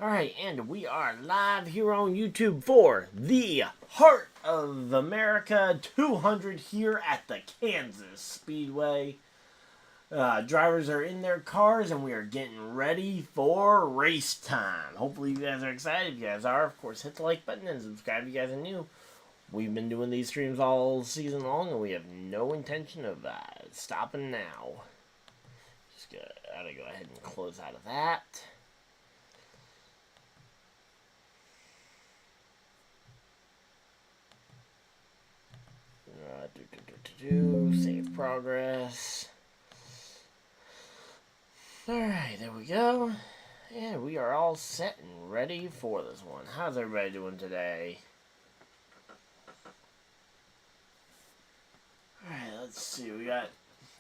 Alright, and we are live here on YouTube for the Heart of America 200 here at the Kansas Speedway. Drivers are in their cars and we are getting ready for race time. Hopefully you guys are excited. If you guys are, of course, hit the like button and subscribe if you guys are new. We've been doing these streams all season long and we have no intention of stopping now. Just gotta go ahead and close out of that. Save progress. Alright, there we go. And we are all set and ready for this one. How's everybody doing today? Alright, let's see. We got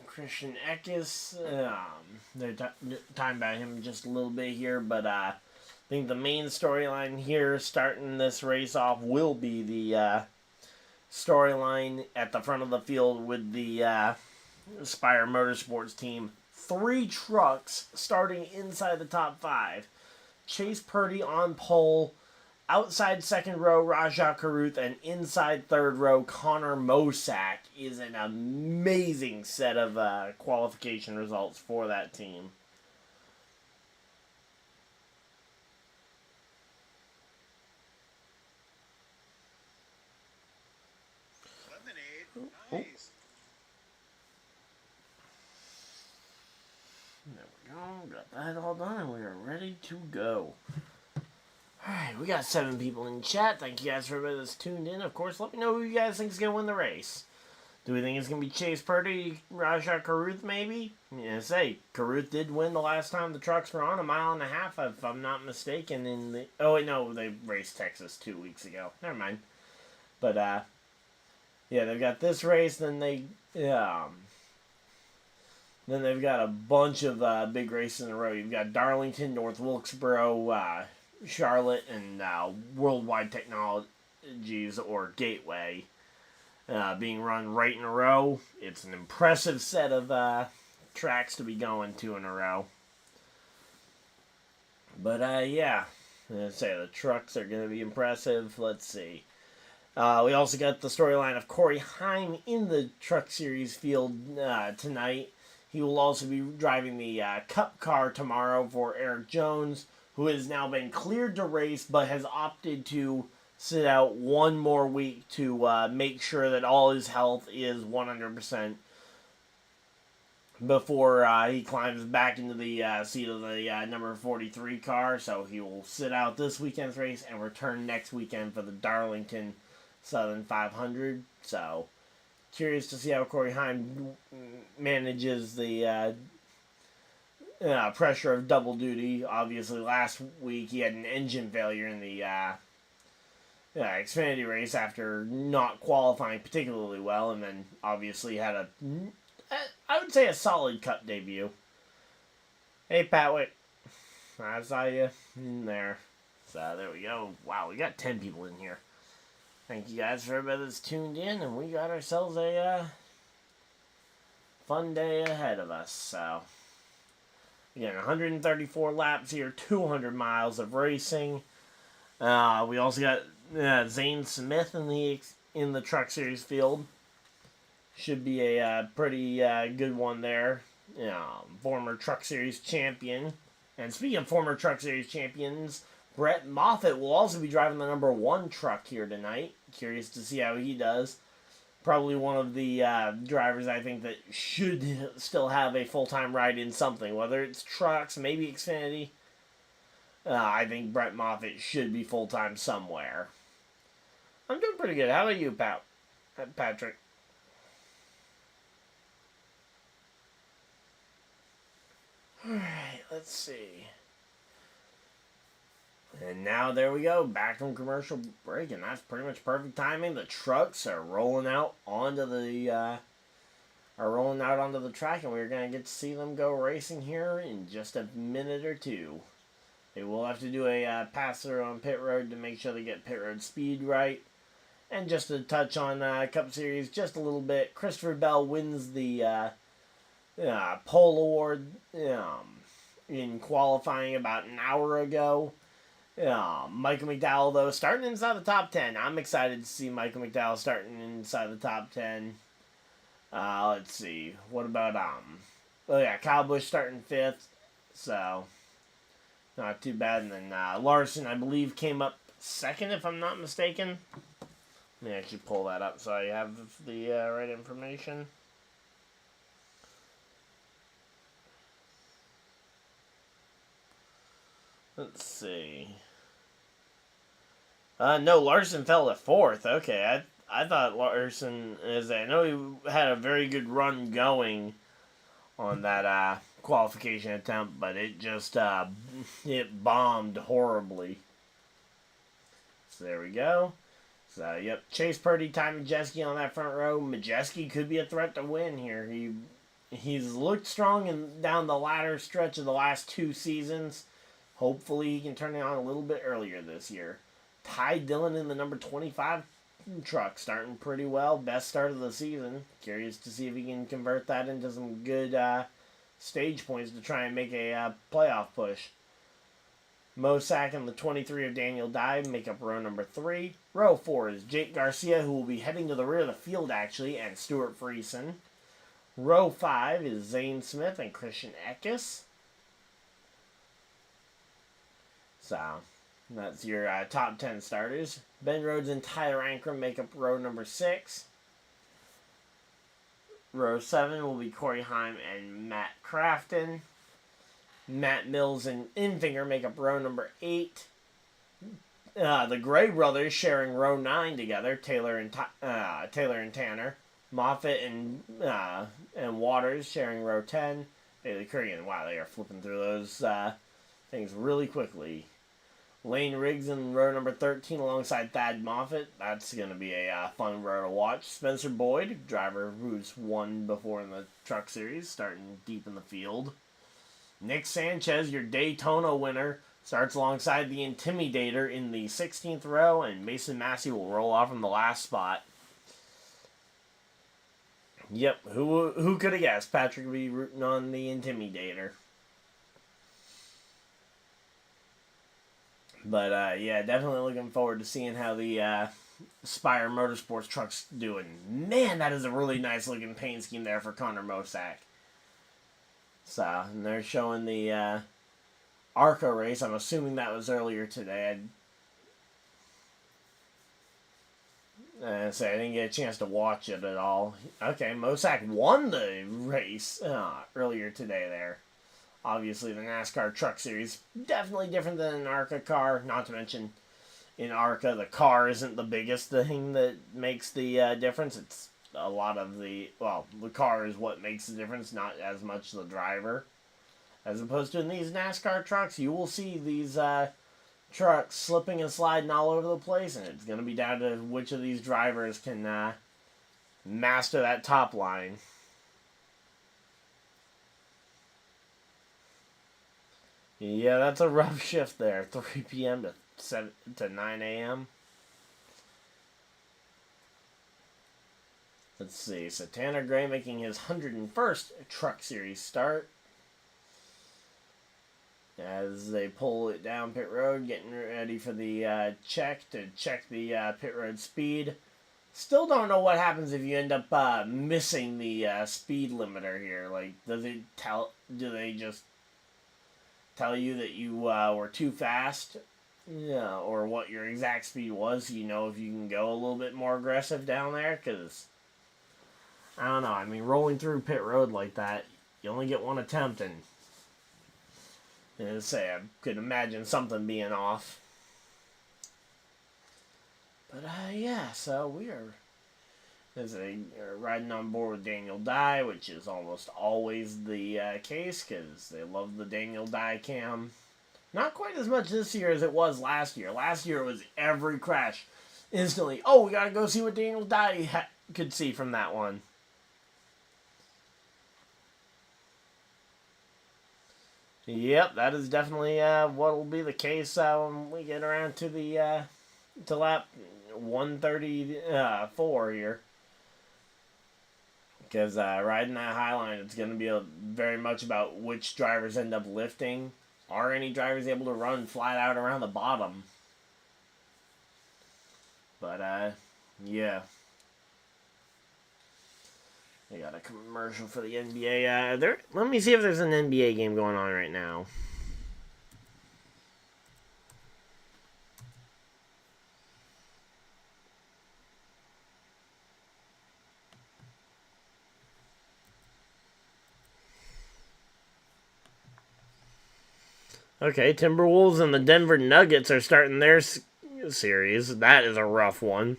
Christian Eckes. They're talking about him just a little bit here, but I think the main storyline here, starting this race off, will be the storyline at the front of the field with the Spire Motorsports team. 3 trucks starting inside the top 5. Chase Purdy on pole. Outside second row, rajahcaruth, and inside third row, Connor Mosack is an amazing set of qualification results for that team. Nice. There we go. Got that all done and we are ready to go. Alright, we got 7 people in chat. Thank you guys for everybody that's tuned in. Of course, let me know who you guys think is going to win the race. Do we think it's going to be Chase Purdy, rajahcaruth maybe? Yeah, Caruth did win the last time the trucks were on, 1.5 miles, if I'm not mistaken. In the oh wait, no, they raced Texas 2 weeks ago. Never mind. But yeah, they've got this race, then they've got a bunch of big races in a row. You've got Darlington, North Wilkesboro, Charlotte, and Worldwide Technologies, or Gateway, being run right in a row. It's an impressive set of tracks to be going to in a row. But yeah, I'd say the trucks are going to be impressive. Let's see. We also got the storyline of Corey Heim in the Truck Series field tonight. He will also be driving the Cup car tomorrow for Eric Jones, who has now been cleared to race but has opted to sit out 1 more week to make sure that all his health is 100% before he climbs back into the seat of the number 43 car. So he will sit out this weekend's race and return next weekend for the Darlington Southern 500. So curious to see how Corey Heim manages the pressure of double duty. Obviously, last week he had an engine failure in the Xfinity race after not qualifying particularly well, and then obviously had I would say a solid Cup debut. Hey, Patwick, I saw you in there. So there we go. Wow, we got 10 people in here. Thank you guys for everybody that's tuned in, and we got ourselves a fun day ahead of us. So, again, 134 laps here, 200 miles of racing. We also got Zane Smith in the Truck Series field. Should be a pretty good one there. Former Truck Series champion. And speaking of former Truck Series champions, Brett Moffitt will also be driving the number 1 truck here tonight. Curious to see how he does. Probably one of the drivers I think that should still have a full-time ride in something. Whether it's trucks, maybe Xfinity. I think Brett Moffitt should be full-time somewhere. I'm doing pretty good. How about you, Patrick? Alright, let's see. And now there we go, back from commercial break, and that's pretty much perfect timing. The trucks are rolling out onto the track, and we're gonna get to see them go racing here in just a minute or two. They will have to do a pass through on pit road to make sure they get pit road speed right. And just to touch on Cup Series just a little bit, Christopher Bell wins the pole award in qualifying about an hour ago. Michael McDowell, though, starting inside the top 10. I'm excited to see Michael McDowell starting inside the top 10. Let's see. What about, oh yeah, Kyle Busch starting 5th. So, not too bad. And then Larson, I believe, came up 2nd, if I'm not mistaken. Let me actually pull that up so I have the right information. Let's see. No, Larson fell to 4th. Okay, I thought Larson, as I know he had a very good run going on that qualification attempt, but it just it bombed horribly. So there we go. So yep, Chase Purdy, Ty Majeski on that front row. Majeski could be a threat to win here. He's looked strong down the latter stretch of the last 2 seasons. Hopefully he can turn it on a little bit earlier this year. Ty Dillon in the number 25 truck, starting pretty well. Best start of the season. Curious to see if he can convert that into some good stage points to try and make a playoff push. Mosack and the 23 of Daniel Dye make up row number 3. Row 4 is Jake Garcia, who will be heading to the rear of the field, actually, and Stuart Friesen. Row 5 is Zane Smith and Christian Eckes. So, that's your top 10 starters. Ben Rhodes and Tyler Ankrum make up row number 6. Row 7 will be Corey Heim and Matt Crafton. Matt Mills and Infinger make up row number 8. The Gray brothers sharing row 9 together. Taylor and Tanner. Moffitt and Waters sharing row 10. Bailey Kurgan. Wow, they are flipping through those things really quickly. Lane Riggs in row number 13 alongside Thad Moffitt. That's going to be a fun row to watch. Spencer Boyd, driver who's won before in the Truck Series, starting deep in the field. Nick Sanchez, your Daytona winner, starts alongside the Intimidator in the 16th row, and Mason Massey will roll off from the last spot. Yep, who could have guessed Patrick would be rooting on the Intimidator? But, yeah, definitely looking forward to seeing how the Spire Motorsports truck's doing. Man, that is a really nice looking paint scheme there for Connor Mosack. So, and they're showing the ARCA race. I'm assuming that was earlier today. I didn't get a chance to watch it at all. Okay, Mosack won the race earlier today there. Obviously, the NASCAR Truck Series, definitely different than an ARCA car. Not to mention, in ARCA, the car isn't the biggest thing that makes the difference. It's a lot of the car is what makes the difference, not as much the driver. As opposed to in these NASCAR trucks, you will see these trucks slipping and sliding all over the place, and it's going to be down to which of these drivers can master that top line. Yeah, that's a rough shift there. 3 p.m. to 9 a.m. Let's see. So Tanner Gray making his 101st Truck Series start. As they pull it down pit road, getting ready for the check the pit road speed. Still don't know what happens if you end up missing the speed limiter here. Like, do they just tell you that you were too fast, or what your exact speed was, so you know if you can go a little bit more aggressive down there? Because, I don't know, I mean, rolling through pit road like that, you only get one attempt, and I could imagine something being off. But, yeah, so we are riding on board with Daniel Dye, which is almost always the case, because they love the Daniel Dye cam. Not quite as much this year as it was last year. Last year it was every crash. Instantly, we gotta go see what Daniel Dye could see from that one. Yep, that is definitely what will be the case when we get around to the to lap 134 here. Because riding that high line, it's going to be very much about which drivers end up lifting. are any drivers able to run flat out around the bottom? But, yeah. They got a commercial for the NBA. Let me see if there's an NBA game going on right now. Okay, Timberwolves and the Denver Nuggets are starting their series. That is a rough one.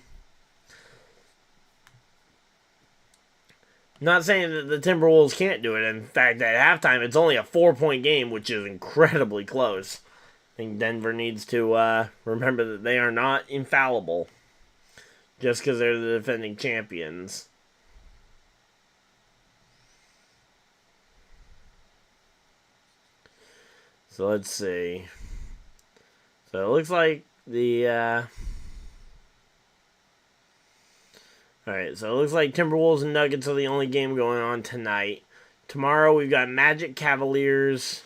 Not saying that the Timberwolves can't do it. In fact, at halftime, it's only a 4-point game, which is incredibly close. I think Denver needs to remember that they are not infallible just because they're the defending champions. So let's see. So it looks like the... Alright, so it looks like Timberwolves and Nuggets are the only game going on tonight. Tomorrow we've got Magic Cavaliers.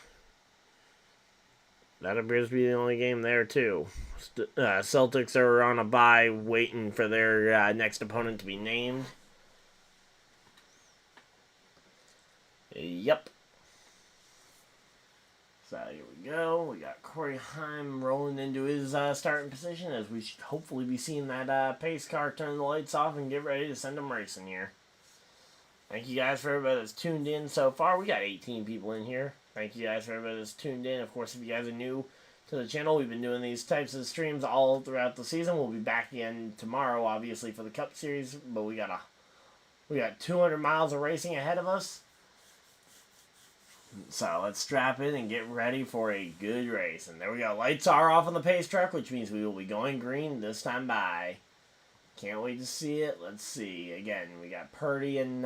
That appears to be the only game there, too. Celtics are on a bye waiting for their next opponent to be named. Yep. So here we go. We got Corey Heim rolling into his starting position as we should hopefully be seeing that pace car turn the lights off and get ready to send him racing here. Thank you guys for everybody that's tuned in so far. We got 18 people in here. Thank you guys for everybody that's tuned in. Of course, if you guys are new to the channel, we've been doing these types of streams all throughout the season. We'll be back again tomorrow, obviously, for the Cup Series, but we got 200 miles of racing ahead of us. So let's strap in and get ready for a good race. And there we go. Lights are off on the pace truck, which means we will be going green this time by. Can't wait to see it. Let's see. Again, we got Purdy and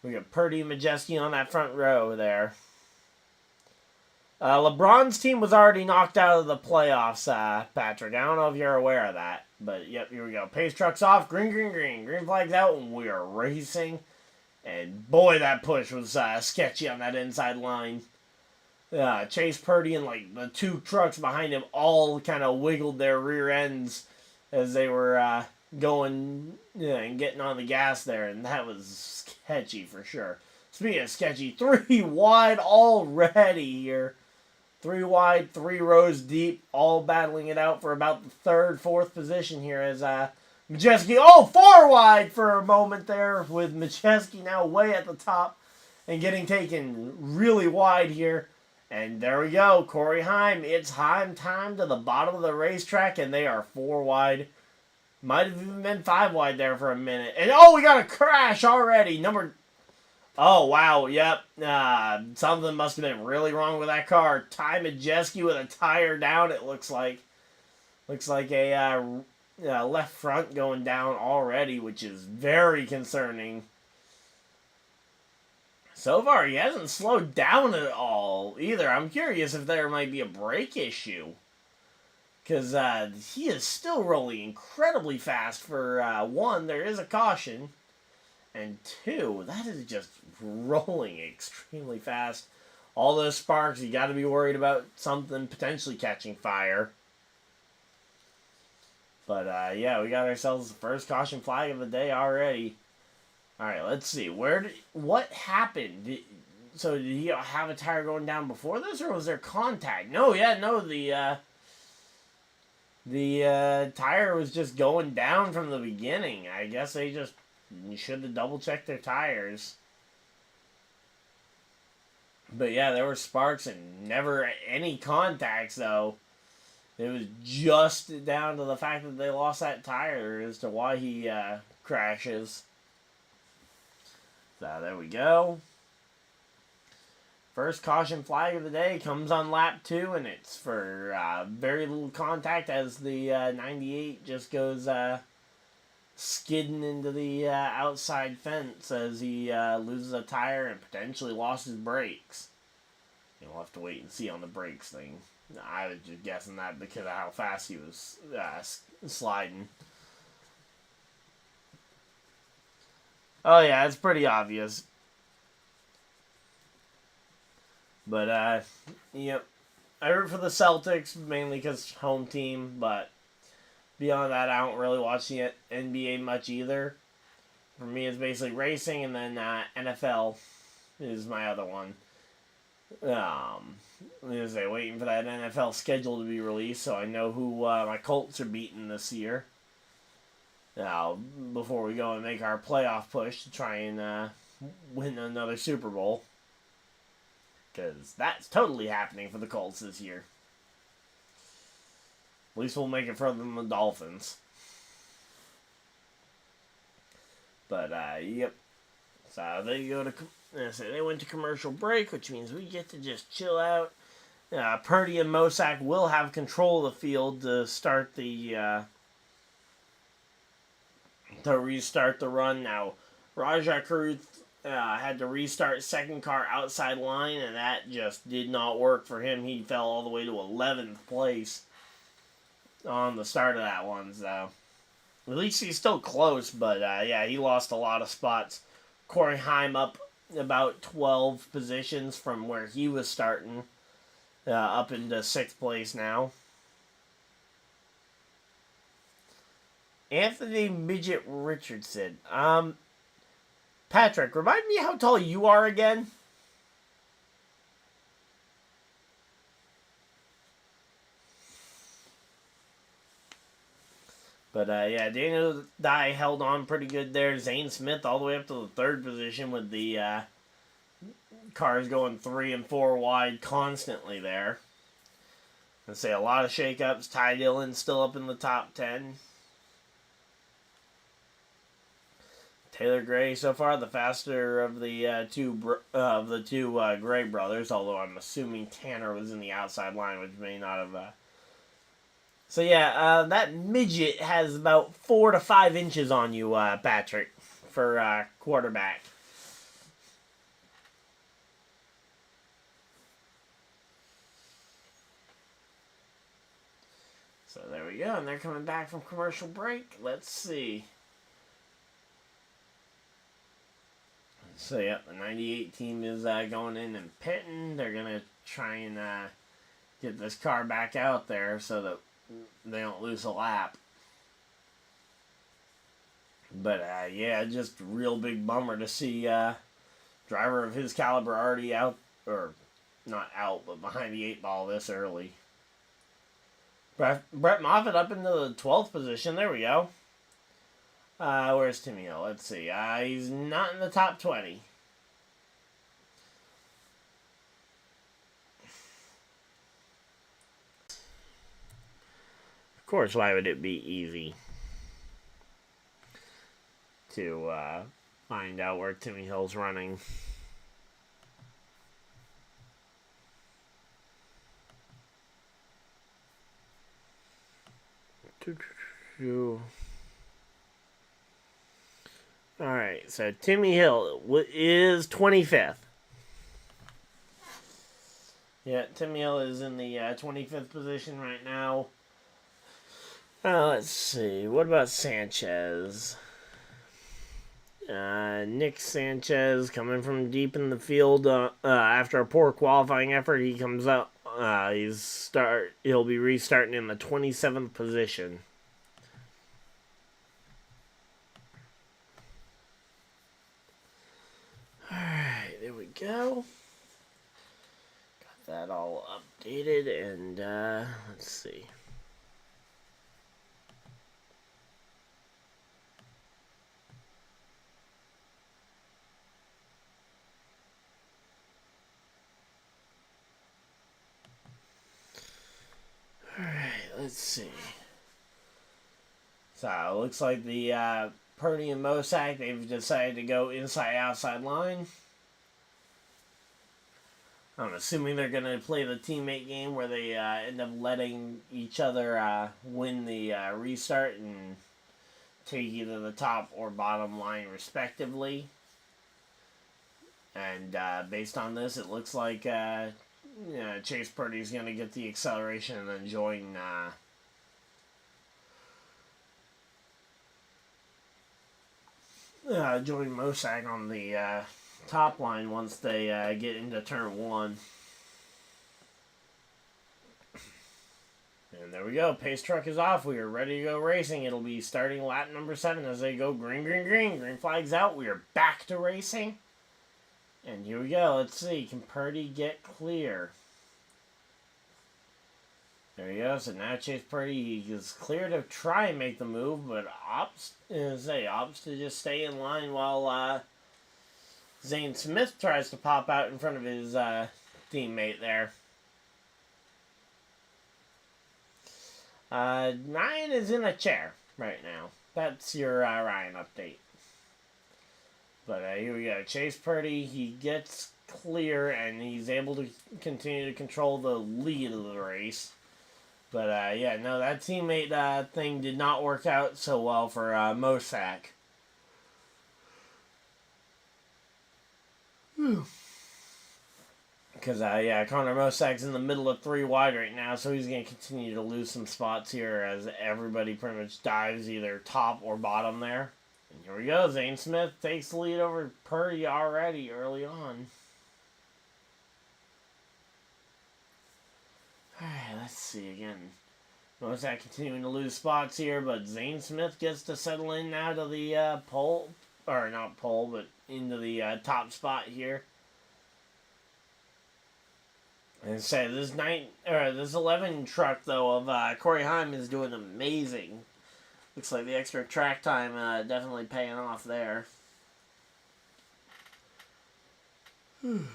Majeski on that front row there. LeBron's team was already knocked out of the playoffs, Patrick. I don't know if you're aware of that. But, yep, here we go. Pace truck's off. Green, green, green. Green flag's out, and we are racing. And boy, that push was sketchy on that inside line. Chase Purdy and like the two trucks behind him all kind of wiggled their rear ends as they were going and getting on the gas there, and that was sketchy for sure. Speaking of sketchy, 3 wide already here. 3 wide, 3 rows deep, all battling it out for about the 3rd, 4th position here as Majeski, 4 wide for a moment there with Majeski now way at the top and getting taken really wide here. And there we go, Corey Heim. It's Heim time to the bottom of the racetrack, and they are 4 wide. Might have even been 5 wide there for a minute. And we got a crash already. Oh, wow, yep. Something must have been really wrong with that car. Ty Majeski with a tire down, it looks like. Looks like a left front going down already, which is very concerning. So far, he hasn't slowed down at all either. I'm curious if there might be a brake issue. Because he is still rolling incredibly fast for, 1, there is a caution. And 2, that is just rolling extremely fast. All those sparks, you got to be worried about something potentially catching fire. But, yeah, we got ourselves the first caution flag of the day already. Alright, let's see. What happened? Did he have a tire going down before this, or was there contact? No, the tire was just going down from the beginning. I guess they just should have double-checked their tires. But, yeah, there were sparks and never any contacts, though. It was just down to the fact that they lost that tire as to why he crashes. So there we go. First caution flag of the day comes on lap 2, and it's for very little contact as the 98 just goes skidding into the outside fence as he loses a tire and potentially lost his brakes. We'll have to wait and see on the brakes thing. I was just guessing that because of how fast he was sliding. Oh yeah, it's pretty obvious. But, yep. I root for the Celtics, mainly because home team, but beyond that, I don't really watch the NBA much either. For me, it's basically racing, and then NFL is my other one. As I waiting for that NFL schedule to be released, so I know who my Colts are beating this year. Before we go and make our playoff push to try and win another Super Bowl, because that's totally happening for the Colts this year. At least we'll make it further than the Dolphins. But yep. So they went to commercial break, which means we get to just chill out. Purdy and Mosak will have control of the field to start to restart the run. Now, RaJahcaruth had to restart second car outside line, and that just did not work for him. He fell all the way to 11th place on the start of that one. So at least he's still close, but he lost a lot of spots. Corey Heim up about 12 positions from where he was starting, up into 6th place now. Anthony Midget Richardson. Patrick, remind me how tall you are again? But, Daniel Dye held on pretty good there. Zane Smith all the way up to the 3rd position with the cars going 3 and 4 wide constantly there. Let's say a lot of shakeups. Ty Dillon still up in the top 10. Taylor Gray so far the faster of the two Gray brothers, although I'm assuming Tanner was in the outside line, which may not have. So that midget has about 4 to 5 inches on you, Patrick, for quarterback. So there we go, and they're coming back from commercial break. Let's see. So the 98 team is going in and pitting. They're gonna try and get this car back out there so that they don't lose a lap. But just real big bummer to see driver of his caliber already out, or not out, but behind the 8 ball this early. Brett Moffitt up into the 12th position. There we go. Where's Timmy Hill? Let's see. He's not in the top 20. Of course, why would it be easy to find out where Timmy Hill's running? Alright, so Timmy Hill is 25th. Yeah, Timmy Hill is in the 25th position right now. Let's see. What about Sanchez? Nick Sanchez coming from deep in the field after a poor qualifying effort. He comes up. He'll be restarting in the 27th position. Alright, there we go. Got that all updated, and let's see. Alright, let's see. So, it looks like the Purdy and Mosak, they've decided to go inside-outside line. I'm assuming they're going to play the teammate game where they end up letting each other win the restart and take either the top or bottom line respectively. And based on this, it looks like Chase Purdy's going to get the acceleration and then join Mosak on the top line once they get into turn 1. And there we go. Pace truck is off. We are ready to go racing. It'll be starting lap number 7 as they go green, green, green. Green flag's out. We are back to racing. And here we go. Let's see. Can Purdy get clear? There he goes. So now Chase Purdy is clear to try and make the move, but opts to just stay in line while Zane Smith tries to pop out in front of his teammate there. Ryan is in a chair right now. That's your Ryan update. But here we go. Chase Purdy, he gets clear and he's able to continue to control the lead of the race. But yeah, no, that teammate thing did not work out so well for Mosak. Because, yeah, Connor Mosak's in the middle of 3 wide right now, so he's going to continue to lose some spots here as everybody pretty much dives either top or bottom there. And here we go. Zane Smith takes the lead over Purdy already early on. Alright, let's see again. Mosak continuing to lose spots here, but Zane Smith gets to settle in now to the pole, or not pole, but into the top spot here. And say this 11 truck though of Corey Heim is doing amazing. Looks like the extra track time definitely paying off there. And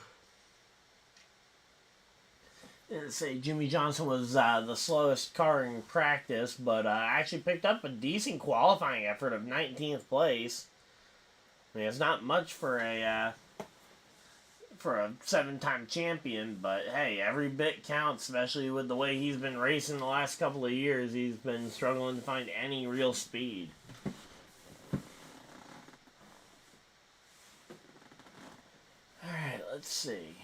say Jimmy Johnson was the slowest car in practice, but actually picked up a decent qualifying effort of 19th place. I mean, it's not much for a 7-time champion, but hey, every bit counts, especially with the way he's been racing the last couple of years. He's been struggling to find any real speed. Alright, let's see.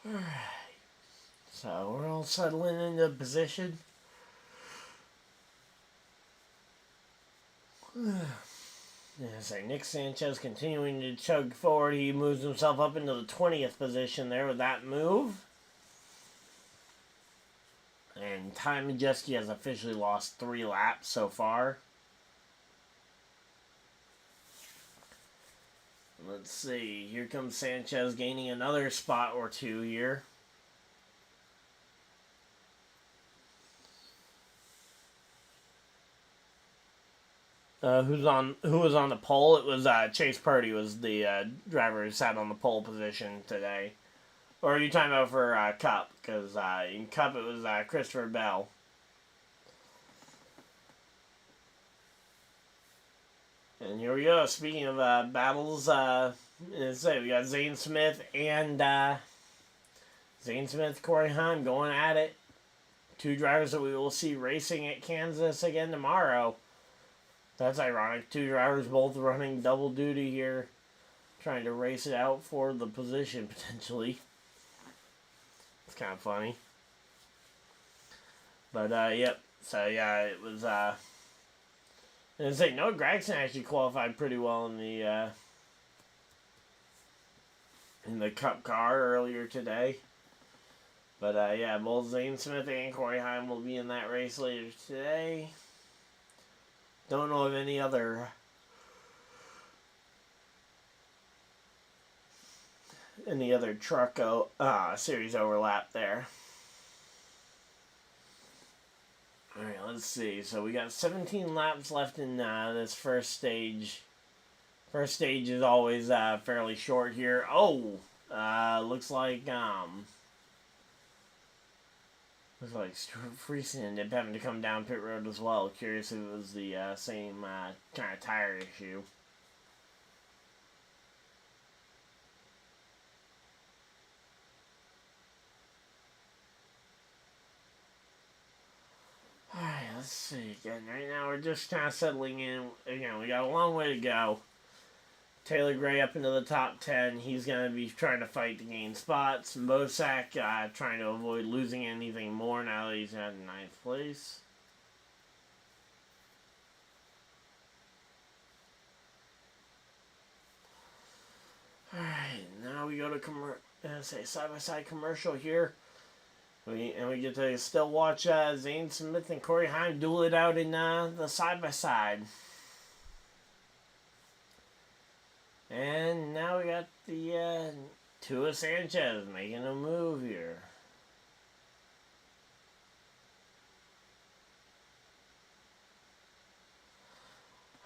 Alright. So we're all settling into position. Yeah, so Nick Sanchez continuing to chug forward. He moves himself up into the 20th position there with that move. And Ty Majeski has officially lost 3 laps so far. Let's see. Here comes Sanchez gaining another spot or 2 here. Who was on the pole? It was Chase Purdy was the driver who sat on the pole position today. Or are you talking about for Cup? Because in Cup it was Christopher Bell. And here we go. Speaking of battles, we got Zane Smith and Corey Heim going at it. 2 drivers that we will see racing at Kansas again tomorrow. That's ironic. 2 drivers both running double duty here, trying to race it out for the position, potentially. It's kind of funny. But, yep. So, yeah, it was, Noah Gragson actually qualified pretty well in the Cup car earlier today. But, yeah, both Zane Smith and Corey Heim will be in that race later today. Don't know of any other truck series overlap there. Alright, let's see. So we got 17 laps left in this first stage. First stage is always fairly short here. Oh! Looks like Stuart Friesen ended up having to come down pit road as well. Curious if it was the same kind of tire issue. Alright, let's see. Again, right now we're just kind of settling in. Again, we got a long way to go. Taylor Gray up into the top 10. He's going to be trying to fight to gain spots. Mosak trying to avoid losing anything more now that he's at 9th place. now we go to side-by-side commercial here. We get to still watch Zane Smith and Corey Heim duel it out in the side-by-side. And now we got the Tua Sanchez making a move here.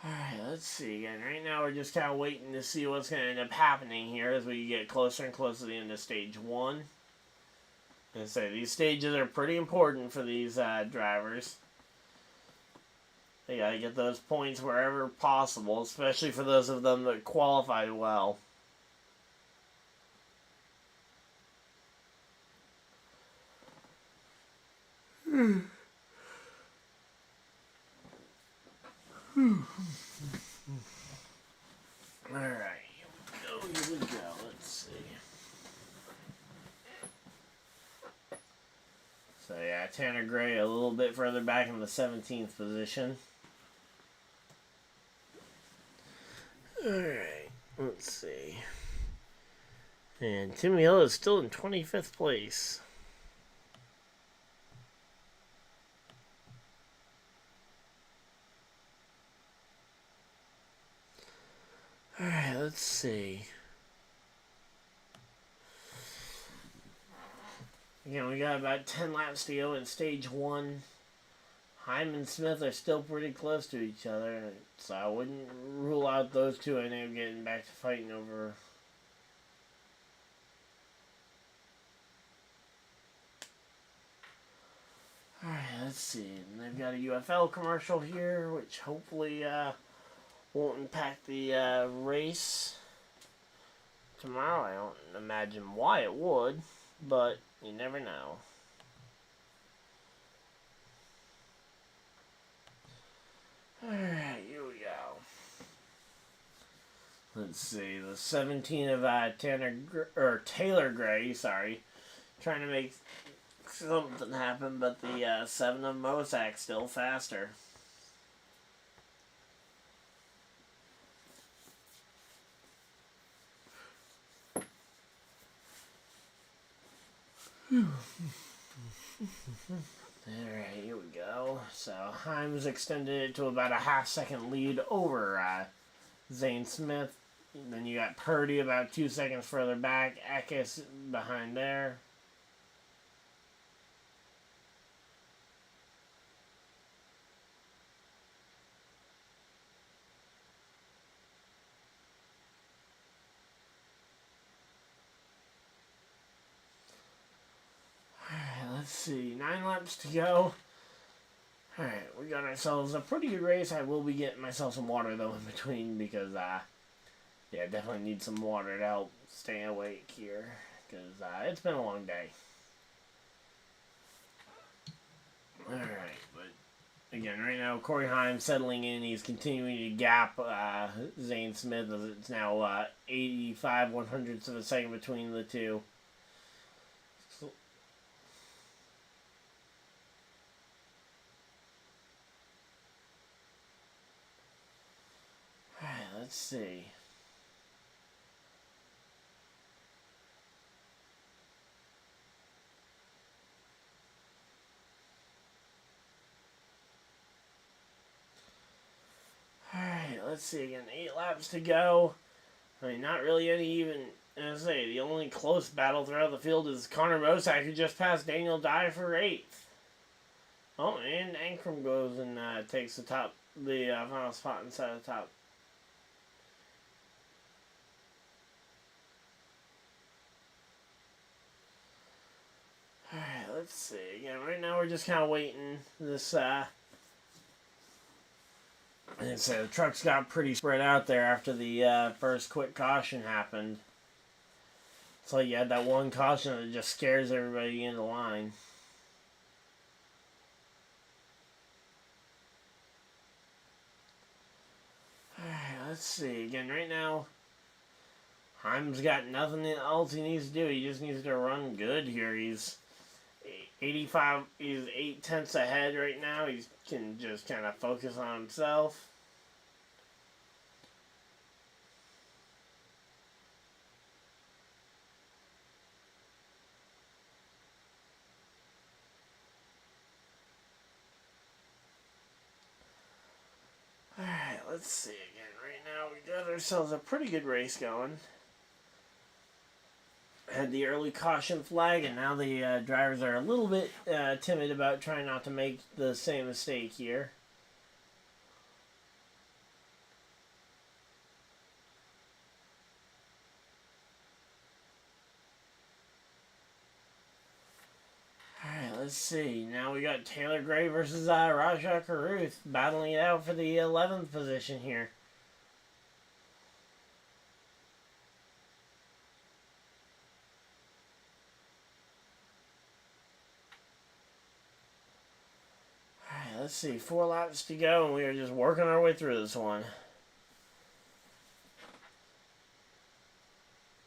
Alright, let's see again. Right now we're just kind of waiting to see what's going to end up happening here as we get closer and closer to the end of stage 1. And so these stages are pretty important for these drivers. They got to get those points wherever possible, especially for those of them that qualified well. Alright, here we go, let's see. So yeah, Tanner Gray a little bit further back in the 17th position. Alright, let's see. And Timmy Hill is still in 25th place. Alright, let's see. Again, we got about 10 laps to go in stage 1. Heim and Smith are still pretty close to each other, so I wouldn't rule out those two. I know getting back to fighting over. Alright, let's see. And they've got a UFL commercial here, which hopefully won't impact the race tomorrow. I don't imagine why it would, but you never know. Alright, here we go. Let's see, the 17 of Taylor Gray, sorry, trying to make something happen, but the 7 of Mosak still faster. Alright, here we go. So, Heim's extended it to about a half-second lead over Zane Smith. And then you got Purdy about 2 seconds further back. Eckes behind there. Let's see, 9 laps to go. Alright, we got ourselves a pretty good race. I will be getting myself some water, though, in between, because, yeah, definitely need some water to help stay awake here, because it's been a long day. Alright, but, again, right now, Corey Heim settling in. He's continuing to gap Zane Smith, as it's now 85 100ths of a second between the two. Let's see. Alright, let's see again. 8 laps to go. I mean, not really any even. As I say, the only close battle throughout the field is Connor Mosak, who just passed Daniel Dye for 8th. Oh, and Ankrum goes and takes the final spot inside the top. Alright, let's see. Again, right now we're just kind of waiting. This, and so the trucks got pretty spread out there after the first quick caution happened. So you had that one caution that just scares everybody in the line. Alright, let's see. Again, right now, Heim's got nothing else he needs to do. He just needs to run good here. He's 85, he's 8 tenths ahead right now. He can just kind of focus on himself. let's see again. Right now we got ourselves a pretty good race going. Had the early caution flag, and now the drivers are a little bit timid about trying not to make the same mistake here. Alright, let's see. Now we got Taylor Gray versus RaJahcaruth battling it out for the 11th position here. Alright, let's see. 4 laps to go, and we are just working our way through this one.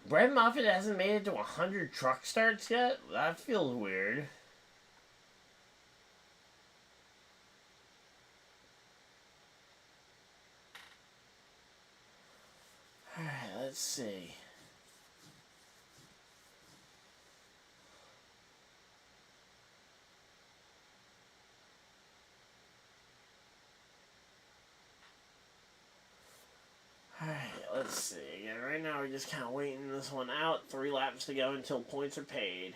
Brett Moffitt hasn't made it to 100 truck starts yet? That feels weird. Alright, let's see. Alright, let's see. Again, right now we're just kind of waiting this one out. 3 laps to go until points are paid.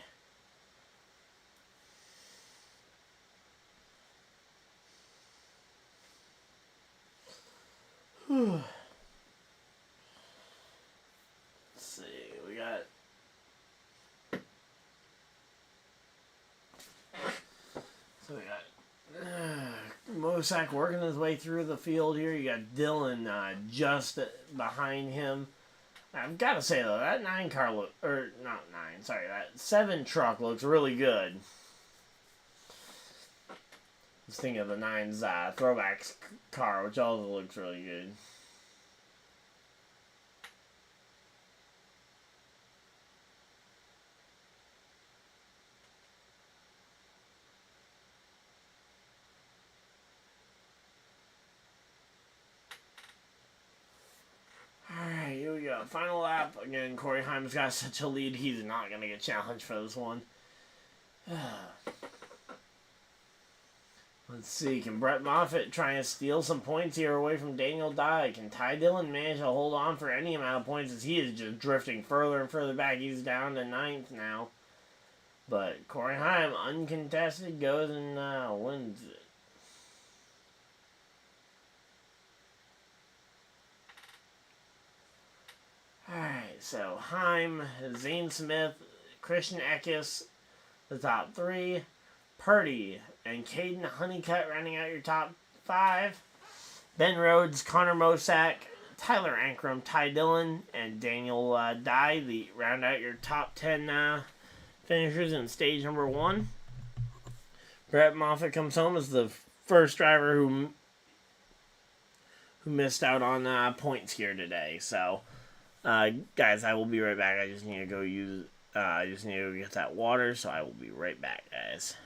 Let's see. We got... So we got... Mosak working his way through the field here. You got Dylan just behind him. I've got to say, though, that 9 car look... Or, not 9, sorry. That 7 truck looks really good. I was thinking of the 9's throwback car, which also looks really good. Alright, here we go. Final lap. Again, Corey Heim's got such a lead, he's not going to get challenged for this one. Let's see, can Brett Moffitt try and steal some points here away from Daniel Dye? Can Ty Dillon manage to hold on for any amount of points as he is just drifting further and further back? He's down to 9th now. But Corey Heim, uncontested, goes and wins it. Alright, so Heim, Zane Smith, Christian Eckes, the top 3. Purdy and Caden Honeycutt rounding out your top 5. Ben Rhodes, Connor Mosak, Tyler Ankrum, Ty Dillon, and Daniel Dye, the round out your top 10 finishers in stage number 1. Brett Moffitt comes home as the first driver who missed out on points here today. So, guys, I will be right back. I just need to go I just need to get that water, so I will be right back, guys.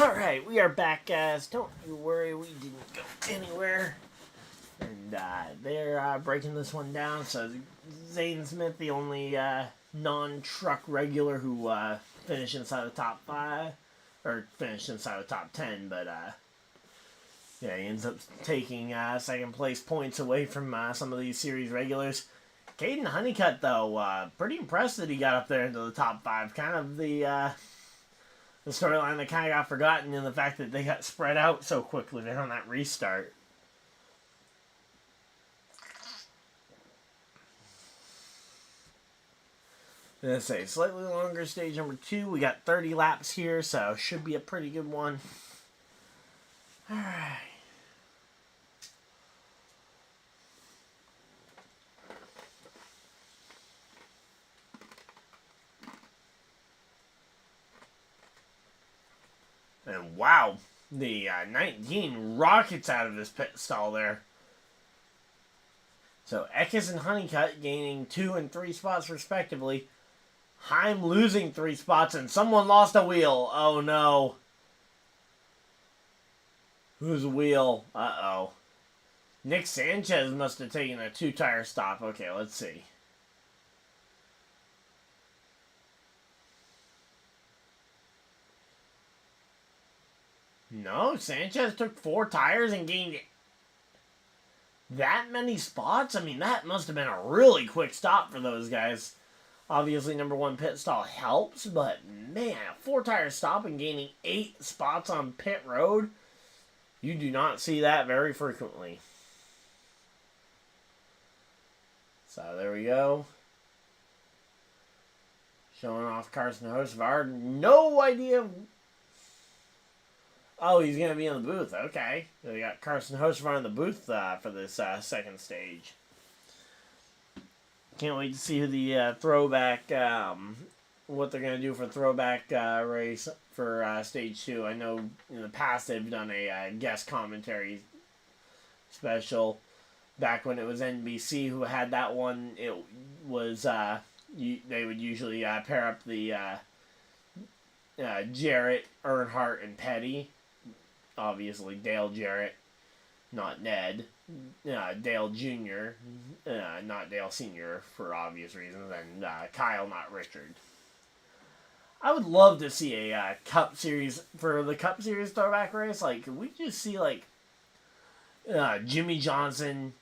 Alright, we are back, guys. Don't you worry, we didn't go anywhere. And they're breaking this one down. So Zane Smith, the only non-truck regular who finished inside the top 5, or finished inside the top 10, but yeah, he ends up taking second place points away from some of these series regulars. Caden Honeycutt, though, pretty impressed that he got up there into the top 5. Kind of the storyline that kind of got forgotten in the fact that they got spread out so quickly there on that restart. Let's say slightly longer stage number 2. We got 30 laps here, so should be a pretty good one. Alright. And wow, the 19 rockets out of his pit stall there. So Eckes and Honeycutt gaining 2 and 3 spots respectively. Heim losing 3 spots, and someone lost a wheel. Oh no. Whose wheel? Uh-oh. Nick Sanchez must have taken a 2-tire stop. Okay, let's see. No, Sanchez took 4 tires and gained that many spots? I mean, that must have been a really quick stop for those guys. Obviously, number 1 pit stall helps, but man, a 4-tire stop and gaining 8 spots on pit road, you do not see that very frequently. So there we go. Showing off Carson Hocevar. No idea. Oh, he's going to be in the booth. Okay. We got Carson Hocevar in the booth for this second stage. Can't wait to see who the throwback, what they're going to do for throwback race for stage 2. I know in the past they've done a guest commentary special. Back when it was NBC who had that one, it was, they would usually pair up the Jarrett, Earnhardt, and Petty. Obviously, Dale Jarrett, not Ned. Dale Jr., not Dale Sr. for obvious reasons, and Kyle, not Richard. I would love to see a Cup Series, for the Cup Series throwback race. Like, could we just see, like, Jimmy Johnson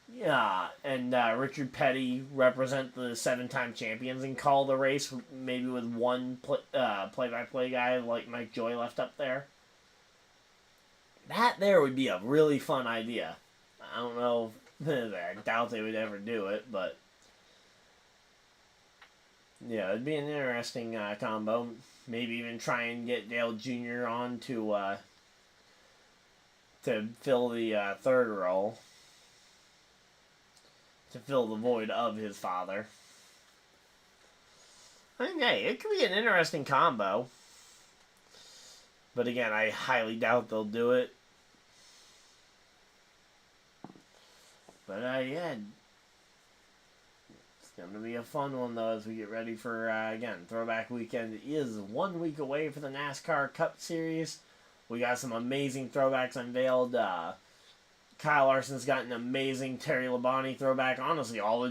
and Richard Petty represent the 7-time champions and call the race, maybe with one play-by-play guy like Mike Joy left up there? That there would be a really fun idea. I don't know. I doubt they would ever do it, but yeah, it'd be an interesting combo. Maybe even try and get Dale Jr. on to fill the third role, to fill the void of his father. I mean, hey, it could be an interesting combo. But again, I highly doubt they'll do it. But yeah, it's going to be a fun one, though, as we get ready for, again, Throwback Weekend is 1 week away for the NASCAR Cup Series. We got some amazing throwbacks unveiled. Kyle Larson's got an amazing Terry Labonte throwback. Honestly, all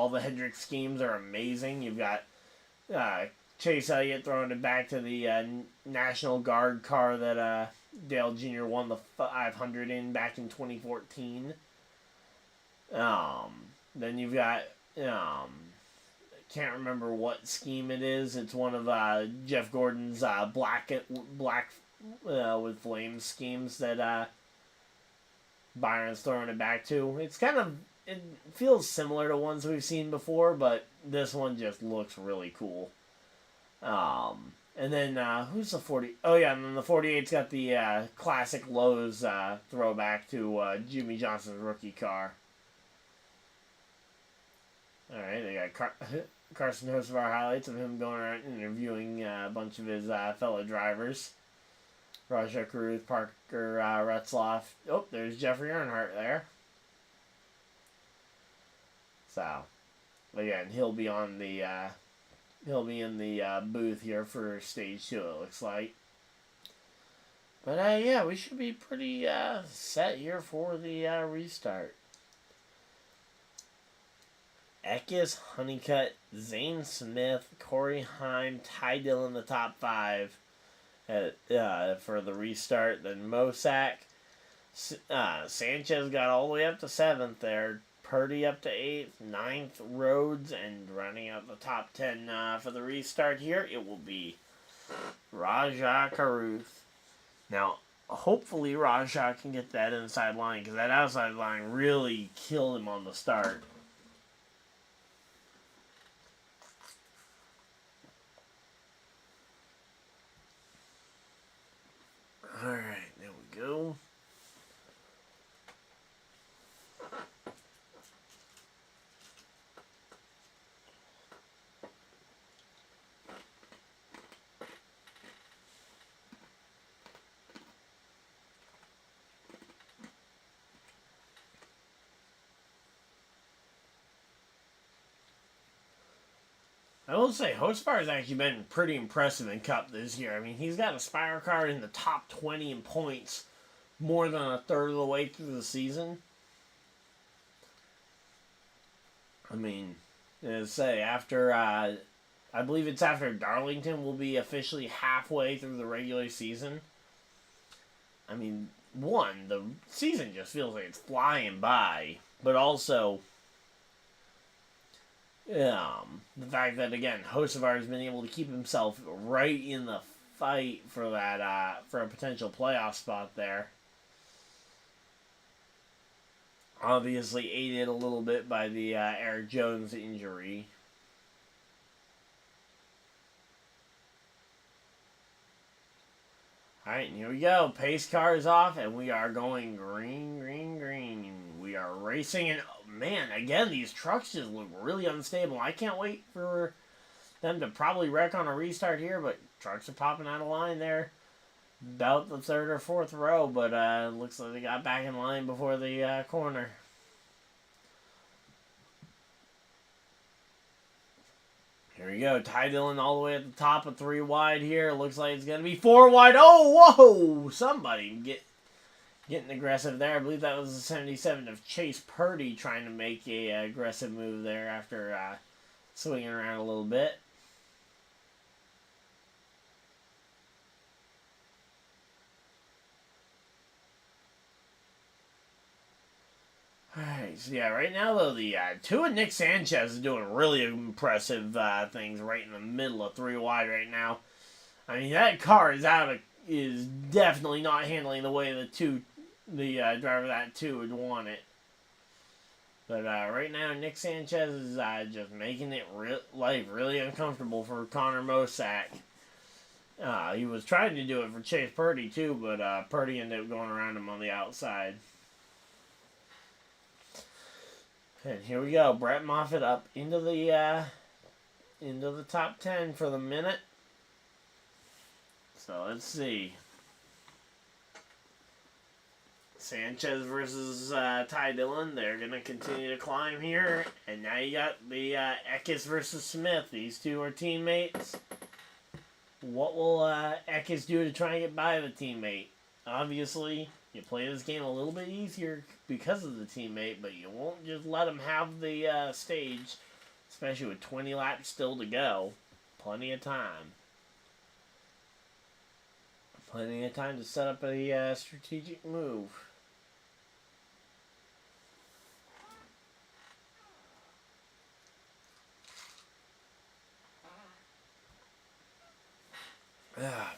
the Hendrick schemes are amazing. You've got Chase Elliott throwing it back to the National Guard car that Dale Jr. won the 500 in back in 2014. Then you've got, can't remember what scheme it is. It's one of Jeff Gordon's black with flames schemes that Byron's throwing it back to. It's kind of, it feels similar to ones we've seen before, but this one just looks really cool. And then who's the 40? Oh yeah, and then the 48's got the classic Lowe's throwback to Jimmy Johnson's rookie car. All right, they got Carson Hocevar highlights of him going around interviewing a bunch of his fellow drivers. rajahcaruth, Parker Retzloff. Oh, there's Jeffrey Earnhardt there. So, again, he'll be in the booth here for stage 2. It looks like. But yeah, we should be pretty set here for the restart. Eckes, Honeycutt, Zane Smith, Corey Heim, Ty Dillon, the top 5 for the restart. Then Mosak, Sanchez got all the way up to 7th there. Purdy up to 8th, 9th, Rhodes, and running out the top 10 for the restart here, it will be rajahcaruth. Now, hopefully Rajah can get that inside line, because that outside line really killed him on the start. Alright, there we go. I will say, Hocevar has actually been pretty impressive in Cup this year. I mean, he's got a Spire card in the top 20 in points more than a third of the way through the season. I mean, as I say, after, I believe it's after Darlington will be officially halfway through the regular season. I mean, one, the season just feels like it's flying by, but also the fact that, again, Hocevar has been able to keep himself right in the fight for that for a potential playoff spot there. Obviously aided a little bit by the Eric Jones injury. Alright, and here we go. Pace car is off, and we are going green, green, green. We are racing, and man, again, these trucks just look really unstable. I can't wait for them to probably wreck on a restart here, but trucks are popping out of line there. About the 3rd or 4th row, but looks like they got back in line before the corner. Here we go. Ty Dillon all the way at the top of 3 wide here. Looks like it's going to be 4 wide. Oh, whoa! Somebody getting aggressive there. I believe that was the 77 of Chase Purdy trying to make a aggressive move there after swinging around a little bit. Alright, so yeah, right now though, the 2 of Nick Sanchez is doing really impressive things right in the middle of 3 wide right now. I mean, that car is definitely not handling the way the driver of that 2 would want it. But right now, Nick Sanchez is just making it life really uncomfortable for Connor Mosak. He was trying to do it for Chase Purdy too, but Purdy ended up going around him on the outside. And here we go. Brett Moffitt up into the top 10 for the minute. So let's see. Sanchez versus Ty Dillon. They're going to continue to climb here. And now you got the Eckes versus Smith. These two are teammates. What will Eckes do to try and get by the teammate? Obviously, you play this game a little bit easier because of the teammate, but you won't just let him have the stage, especially with 20 laps still to go. Plenty of time. Plenty of time to set up a strategic move.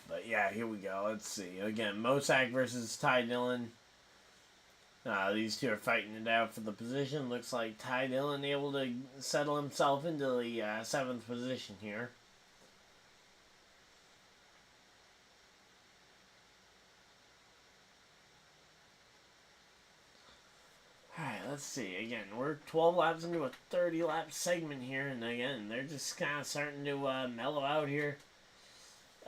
But yeah, here we go. Let's see. Again, Mosak versus Ty Dillon. These two are fighting it out for the position. Looks like Ty Dillon able to settle himself into the 7th position here. Alright, let's see. Again, we're 12 laps into a 30-lap segment here, and again, they're just kind of starting to mellow out here.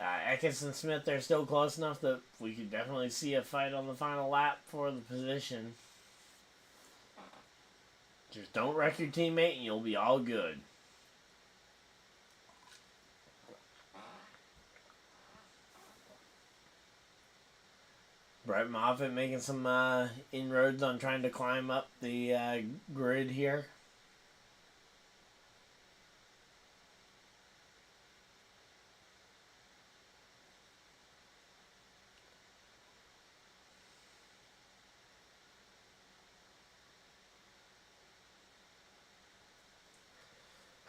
Eckes and Smith, they're still close enough that we could definitely see a fight on the final lap for the position. Just don't wreck your teammate and you'll be all good. Brett Moffitt making some inroads on trying to climb up the grid here.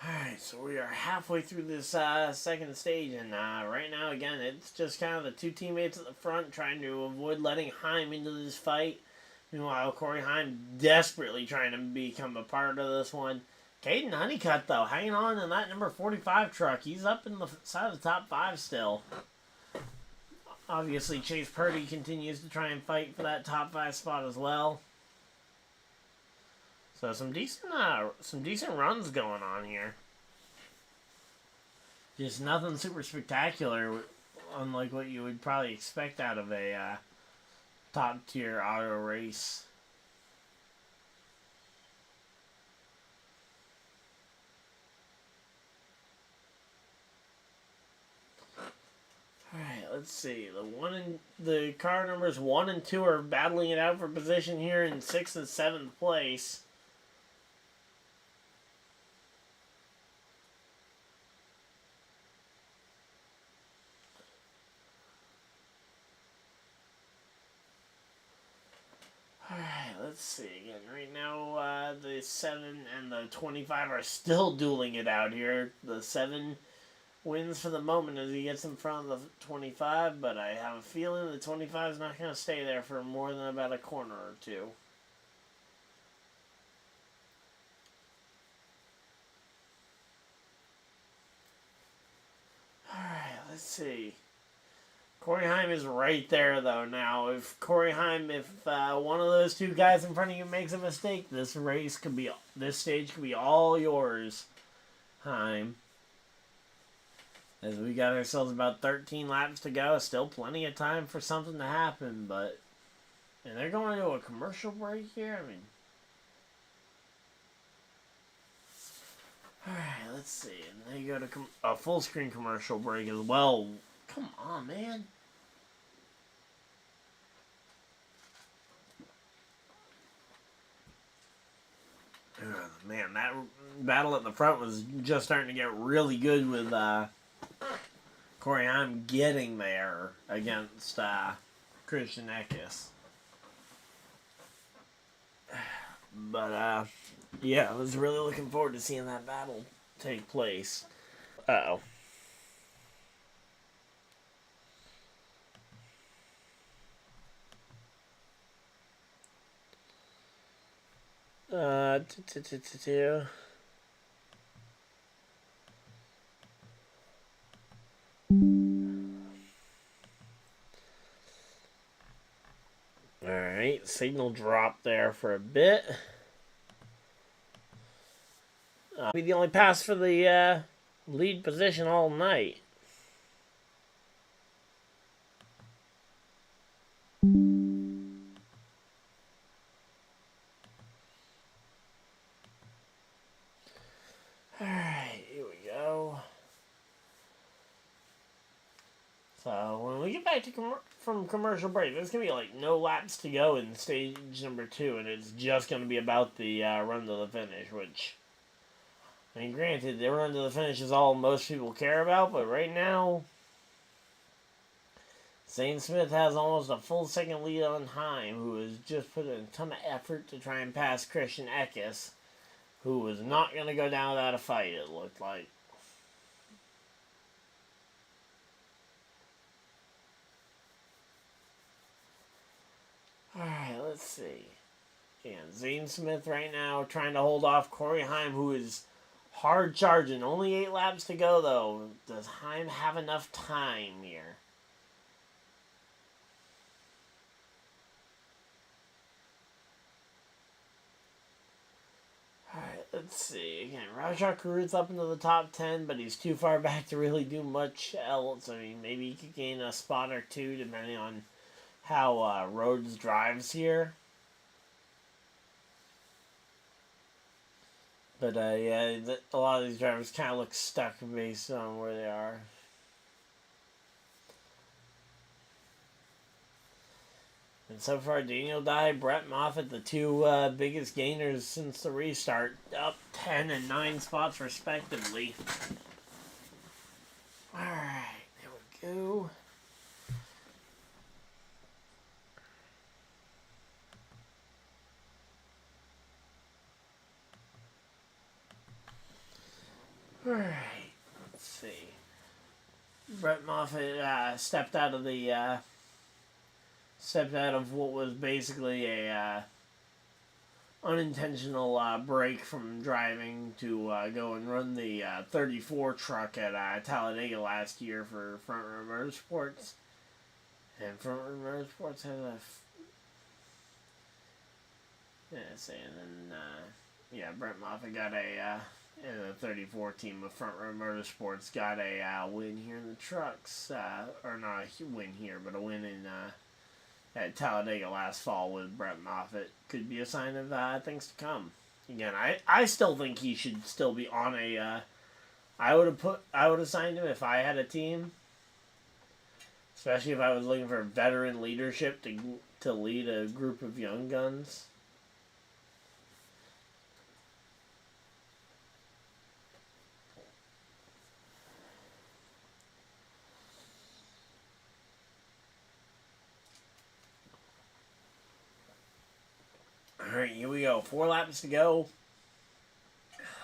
Alright, so we are halfway through this second stage, and right now, again, it's just kind of the two teammates at the front trying to avoid letting Heim into this fight. Meanwhile, Corey Heim desperately trying to become a part of this one. Caden Honeycutt, though, hanging on in that number 45 truck. He's up in the side of the top 5 still. Obviously, Chase Purdy continues to try and fight for that top 5 spot as well. So some decent runs going on here. Just nothing super spectacular, unlike what you would probably expect out of a top tier auto race. Alright, let's see. The car numbers 1 and 2 are battling it out for position here in 6th and 7th place. Alright, let's see again. Right now, the 7 and the 25 are still dueling it out here. The 7 wins for the moment as he gets in front of the 25, but I have a feeling the 25 is not going to stay there for more than about a corner or two. Alright, let's see. Corey Heim is right there, though, now. If one of those two guys in front of you makes a mistake, this stage could be all yours, Heim. As we got ourselves about 13 laps to go, still plenty of time for something to happen, but... And they're going to a commercial break here? I mean... Alright, let's see. And they go to a full-screen commercial break as well. Come on, man. Man, that battle at the front was just starting to get really good with Corey Heim getting there against Christian Eckes. But, yeah, I was really looking forward to seeing that battle take place. Uh-oh. Alright, signal drop there for a bit. Be the only pass for the lead position all night. Alright, here we go. So, when we get back to from commercial break, there's going to be like no laps to go in stage number 2, and it's just going to be about the run to the finish, which, I mean, granted, the run to the finish is all most people care about, but right now, Zane Smith has almost a full second lead on Heim, who has just put in a ton of effort to try and pass Christian Eckes, who was not going to go down without a fight, it looked like. Alright, let's see. And Zane Smith right now trying to hold off Corey Heim, who is hard charging. Only 8 laps to go, though. Does Heim have enough time here? Alright, let's see. Again, rajahcaruth up into the top 10, but he's too far back to really do much else. I mean, maybe he could gain a spot or two, depending on how Rhodes drives here. But, yeah, a lot of these drivers kind of look stuck based on where they are. And so far, Daniel Dye, Brett Moffitt, the two biggest gainers since the restart, up 10 and 9 spots respectively. Alright, there we go. Alright, let's see. Brett Moffitt stepped out of what was basically a unintentional break from driving to go and run the 34 truck at Talladega last year for Front Row Motorsports. And Front Row Motorsports has a... Brett Moffitt got a... the 34 team of Front Row Motorsports got a win here in the trucks. Or not a win here, but a win in... at Talladega last fall with Brett Moffitt. Could be a sign of things to come. Again, I still think he should still be on a... I would have signed him if I had a team. Especially if I was looking for veteran leadership to lead a group of young guns. Alright, here we go. 4 laps to go.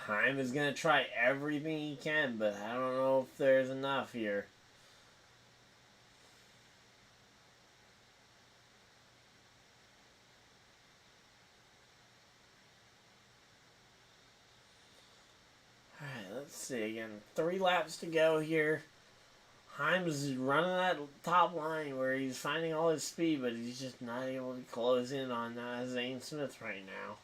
Heim is going to try everything he can, but I don't know if there's enough here. Alright, let's see again. 3 laps to go here. Heim's running that top line where he's finding all his speed, but he's just not able to close in on Zane Smith right now.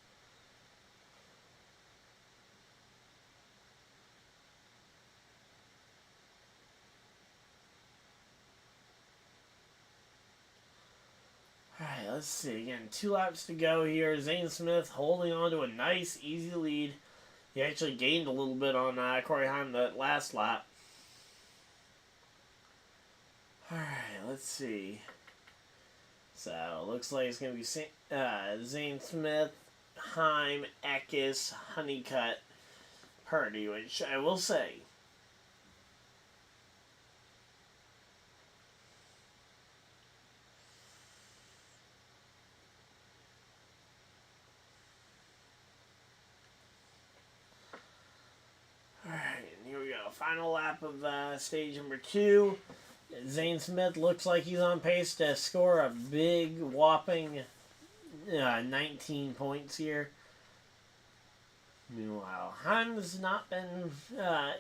Alright, let's see. Again, 2 laps to go here. Zane Smith holding on to a nice, easy lead. He actually gained a little bit on Corey Heim that last lap. Alright, let's see. So, looks like it's going to be Zane Smith, Heim, Eckes, Honeycutt, Purdy, which I will say. Alright, and here we go. Final lap of stage number 2. Zane Smith looks like he's on pace to score a big, whopping 19 points here. Meanwhile, Heim's not been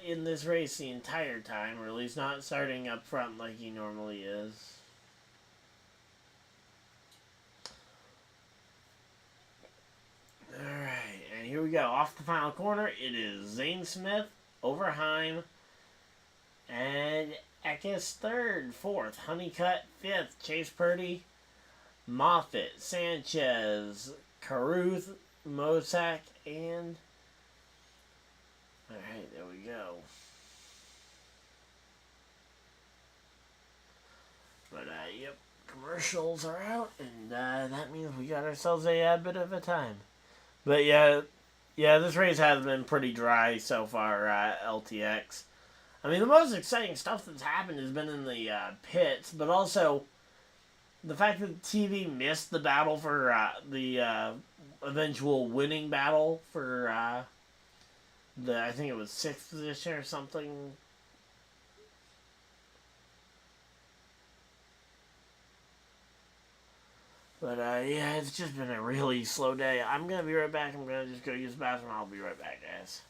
in this race the entire time, or at least not starting up front like he normally is. Alright, and here we go. Off the final corner, it is Zane Smith over Heim, and Eckes 3rd, 4th, Honeycutt 5th, Chase Purdy, Moffitt, Sanchez, Caruth, Mosak, and... Alright, there we go. But, yep, commercials are out, and that means we got ourselves a bit of a time. But, yeah, this race has been pretty dry so far, LTX. I mean, the most exciting stuff that's happened has been in the pits, but also the fact that TV missed the battle for the eventual winning battle for I think it was 6th position or something. But yeah, it's just been a really slow day. I'm going to be right back. I'm going to just go use the bathroom. I'll be right back, guys.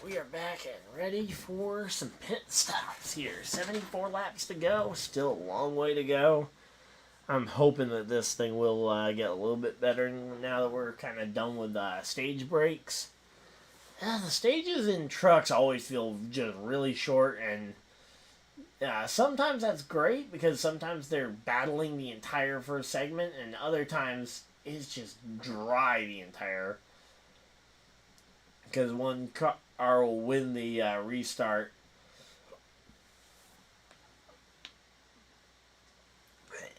we are back and ready for some pit stops here. 74 laps to go. Still a long way to go. I'm hoping that this thing will get a little bit better now that we're kind of done with stage breaks. The stages in trucks always feel just really short, and sometimes that's great because sometimes they're battling the entire first segment, and other times it's just dry the entire. Because one car will win the restart.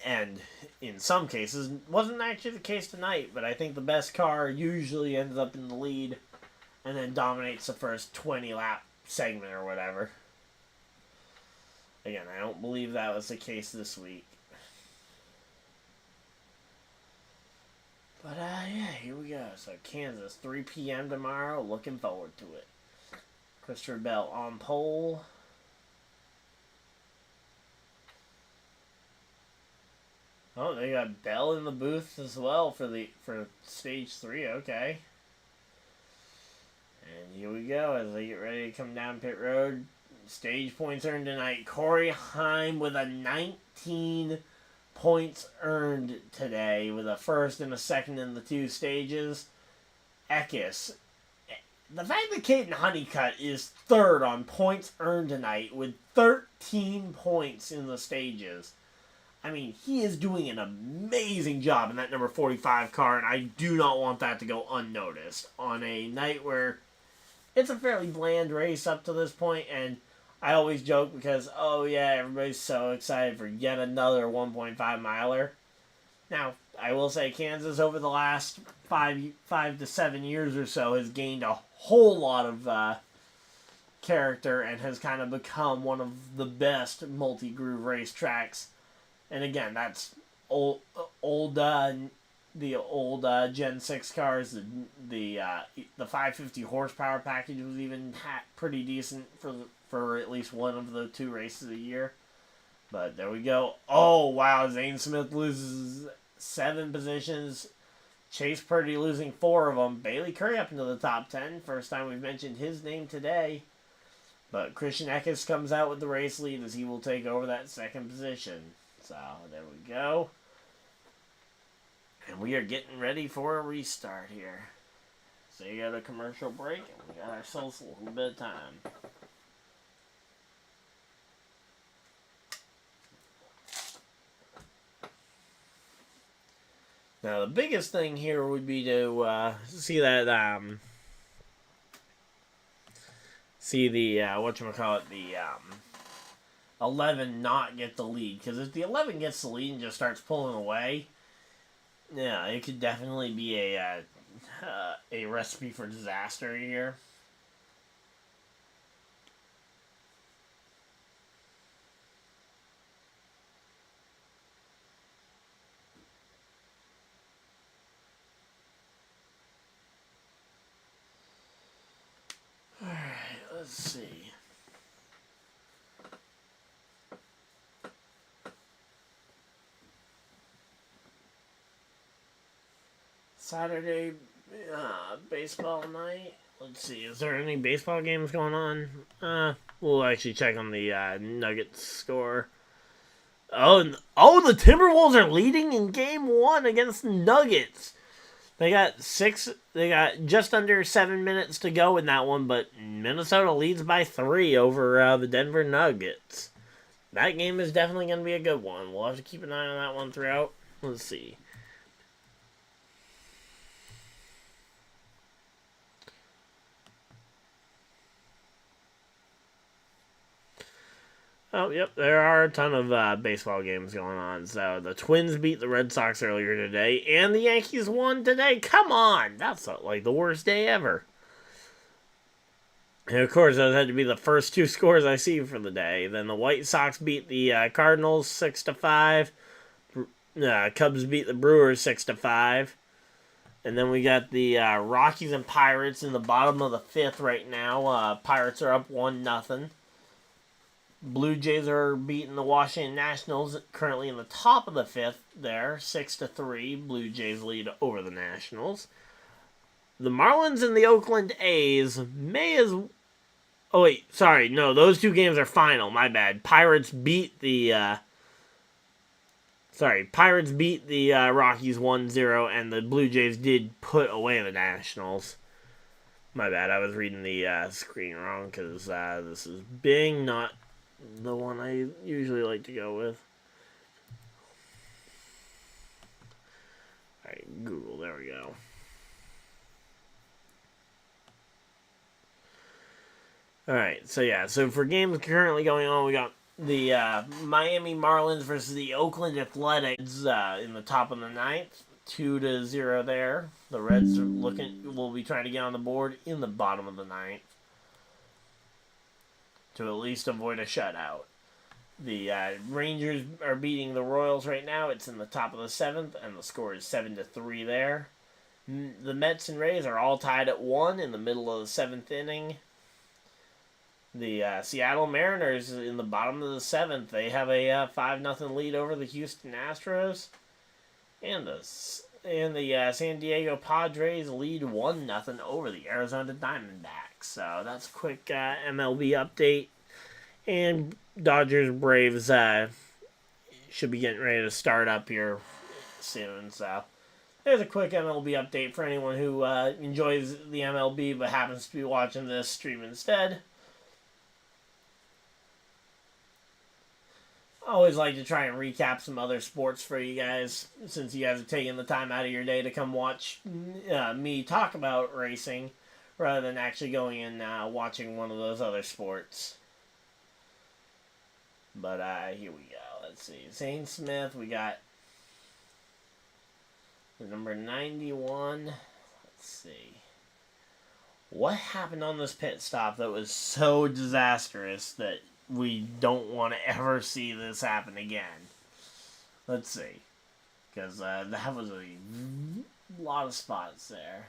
And in some cases, wasn't actually the case tonight, but I think the best car usually ends up in the lead and then dominates the first 20 lap segment or whatever. Again, I don't believe that was the case this week. But, yeah, here we go. So, Kansas, 3 p.m. tomorrow. Looking forward to it. Christopher Bell on pole. Oh, they got Bell in the booth as well for stage 3. Okay. And here we go as they get ready to come down pit road. Stage points earned tonight. Corey Heim with a 19 points earned today with a first and a second in the 2 stages. Eckes. The fact that Caden Honeycutt is third on points earned tonight with 13 points in the stages. I mean, he is doing an amazing job in that number 45 car, and I do not want that to go unnoticed on a night where it's a fairly bland race up to this point, and I always joke because, oh yeah, everybody's so excited for yet another 1.5 miler. Now, I will say Kansas over the last 5 to 7 years or so has gained a whole lot of character and has kind of become one of the best multi-groove racetracks. And again, that's the old Gen 6 cars. The 550 horsepower package was even pretty decent for at least one of the 2 races a year. But there we go. Oh, wow. Zane Smith loses 7 positions. Chase Purdy losing 4 of them. Bailey Curry up into the top 10. First time we've mentioned his name today. But Christian Eckes comes out with the race lead as he will take over that second position. So, there we go. And we are getting ready for a restart here. So, you got a commercial break, and we got ourselves a little bit of time. Now, the biggest thing here would be to see that, the 11 not get the lead. Because if the 11 gets the lead and just starts pulling away, yeah, it could definitely be a recipe for disaster here. Alright, let's see. Saturday baseball night. Let's see. Is there any baseball games going on? We'll actually check on the Nuggets score. Oh, the Timberwolves are leading in Game 1 against the Nuggets. They got just under 7 minutes to go in that one, but Minnesota leads by 3 over the Denver Nuggets. That game is definitely going to be a good one. We'll have to keep an eye on that one throughout. Let's see. Oh, yep, there are a ton of baseball games going on. So, the Twins beat the Red Sox earlier today, and the Yankees won today. Come on! That's like the worst day ever. And, of course, those had to be the first 2 scores I see for the day. Then the White Sox beat the Cardinals 6-5. Cubs beat the Brewers 6-5. And then we got the Rockies and Pirates in the bottom of the 5th right now. Pirates are up 1-0. Blue Jays are beating the Washington Nationals, currently in the top of the 5th there, 6-3. Blue Jays lead over the Nationals. The Marlins and the Oakland A's may as Oh, wait. Sorry. No, those two games are final. My bad. Pirates beat the... Pirates beat the Rockies 1-0, and the Blue Jays did put away the Nationals. My bad, I was reading the screen wrong, because this is Bing, not the one I usually like to go with. Alright, Google, there we go. Alright, so for games currently going on, we got the Miami Marlins versus the Oakland Athletics in the top of the ninth, 2-0 there. The Reds will be trying to get on the board in the bottom of the ninth to at least avoid a shutout. The Rangers are beating the Royals right now. It's in the top of the seventh, and the score is 7-3 there. The Mets and Rays are all tied at 1 in the middle of the seventh inning. The Seattle Mariners in the bottom of the seventh. They have a 5-0 lead over the Houston Astros. And the San Diego Padres lead 1-0 over the Arizona Diamondbacks. So that's a quick MLB update. And Dodgers-Braves should be getting ready to start up here soon. So there's a quick MLB update for anyone who enjoys the MLB but happens to be watching this stream instead. I always like to try and recap some other sports for you guys, since you guys are taking the time out of your day to come watch me talk about racing, rather than actually going and watching one of those other sports. But here we go. Let's see. Zane Smith, we got the number 91. Let's see. What happened on this pit stop that was so disastrous that we don't want to ever see this happen again? Let's see. Because that was a lot of spots there.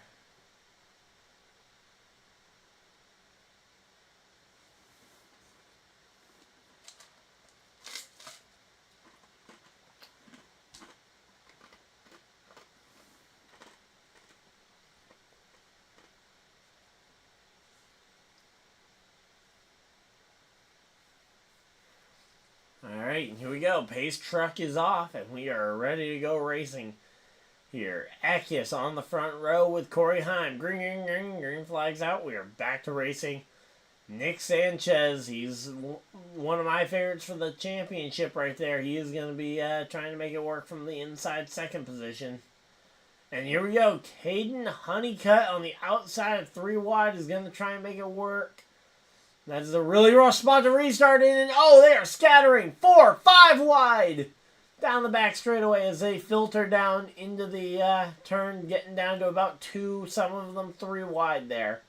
Alright, here we go. Pace truck is off, and we are ready to go racing here. Ekius on the front row with Corey Heim. Green flags out. We are back to racing. Nick Sanchez, he's one of my favorites for the championship right there. He is going to be trying to make it work from the inside second position. And here we go. Caden Honeycutt on the outside of 3 wide is going to try and make it work. That's a really rough spot to restart in, and oh, they are scattering 4, 5 wide down the back straightaway as they filter down into the turn, getting down to about 2, some of them 3 wide there.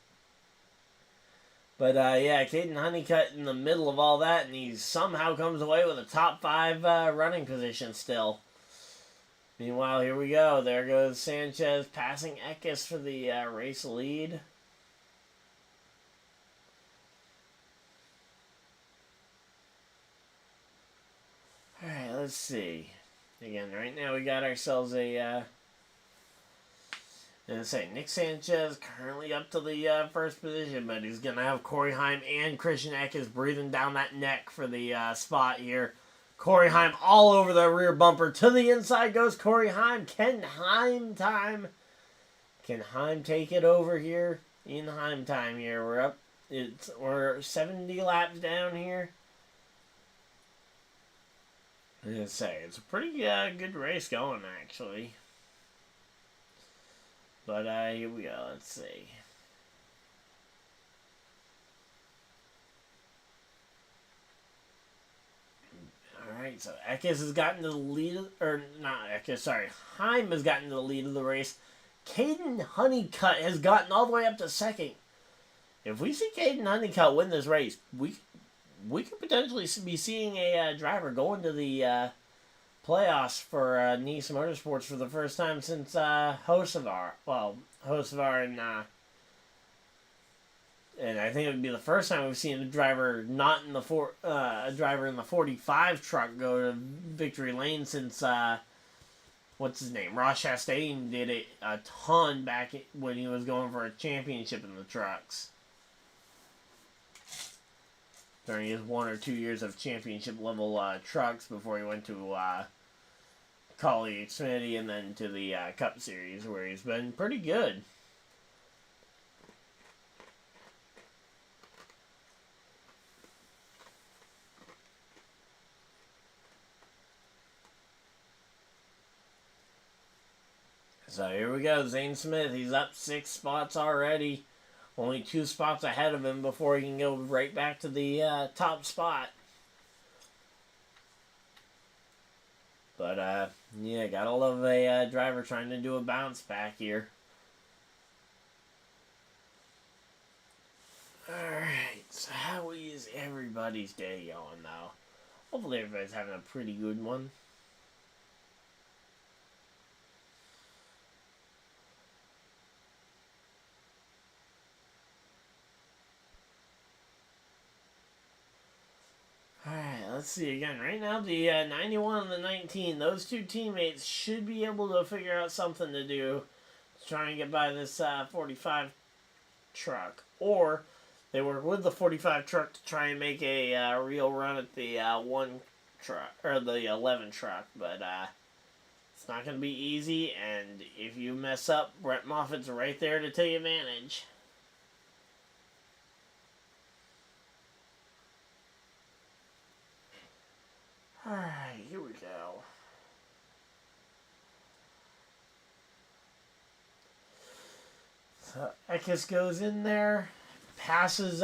But yeah, Caden Honeycutt in the middle of all that, and he somehow comes away with a top 5 running position still. Meanwhile, here we go. There goes Sanchez passing Ekius for the race lead. Alright, let's see. Again, right now we got ourselves a, Nick Sanchez currently up to the first position, but he's going to have Corey Heim and Christian Ekius breathing down that neck for the spot here. Corey Heim all over the rear bumper. To the inside goes Corey Heim. Can Heim take it over here? In Heim time here. We're 70 laps down here. I was going to say, it's a pretty good race going, actually. But here we go. Let's see. Alright, so Ekius has gotten to the lead, Heim has gotten to the lead of the race. Caden Honeycutt has gotten all the way up to second. If we see Caden Honeycutt win this race, we could potentially be seeing a driver go into the playoffs for Nice Motorsports for the first time since Hocevar. Well, Hocevar and I think it would be the first time we've seen a driver not in the a driver in the 45 truck go to victory lane since what's his name? Ross Chastain did it a ton back when he was going for a championship in the trucks. during his 1 or 2 years of championship level trucks before he went to Collie Xfinity and then to the Cup Series, where he's been pretty good. So here we go, Zane Smith. He's up 6 spots already. Only 2 spots ahead of him before he can go right back to the top spot. But, yeah, gotta love a driver trying to do a bounce back here. Alright, so how is everybody's day going now? Hopefully everybody's having a pretty good one. Alright, let's see again. Right now, the 91 and the 19, those two teammates should be able to figure out something to do to try and get by this 45 truck. Or they work with the 45 truck to try and make a real run at the 1 truck, or the 11 truck. But it's not going to be easy, and if you mess up, Brett Moffitt's right there to take advantage. Alright, here we go. So Eckes goes in there, passes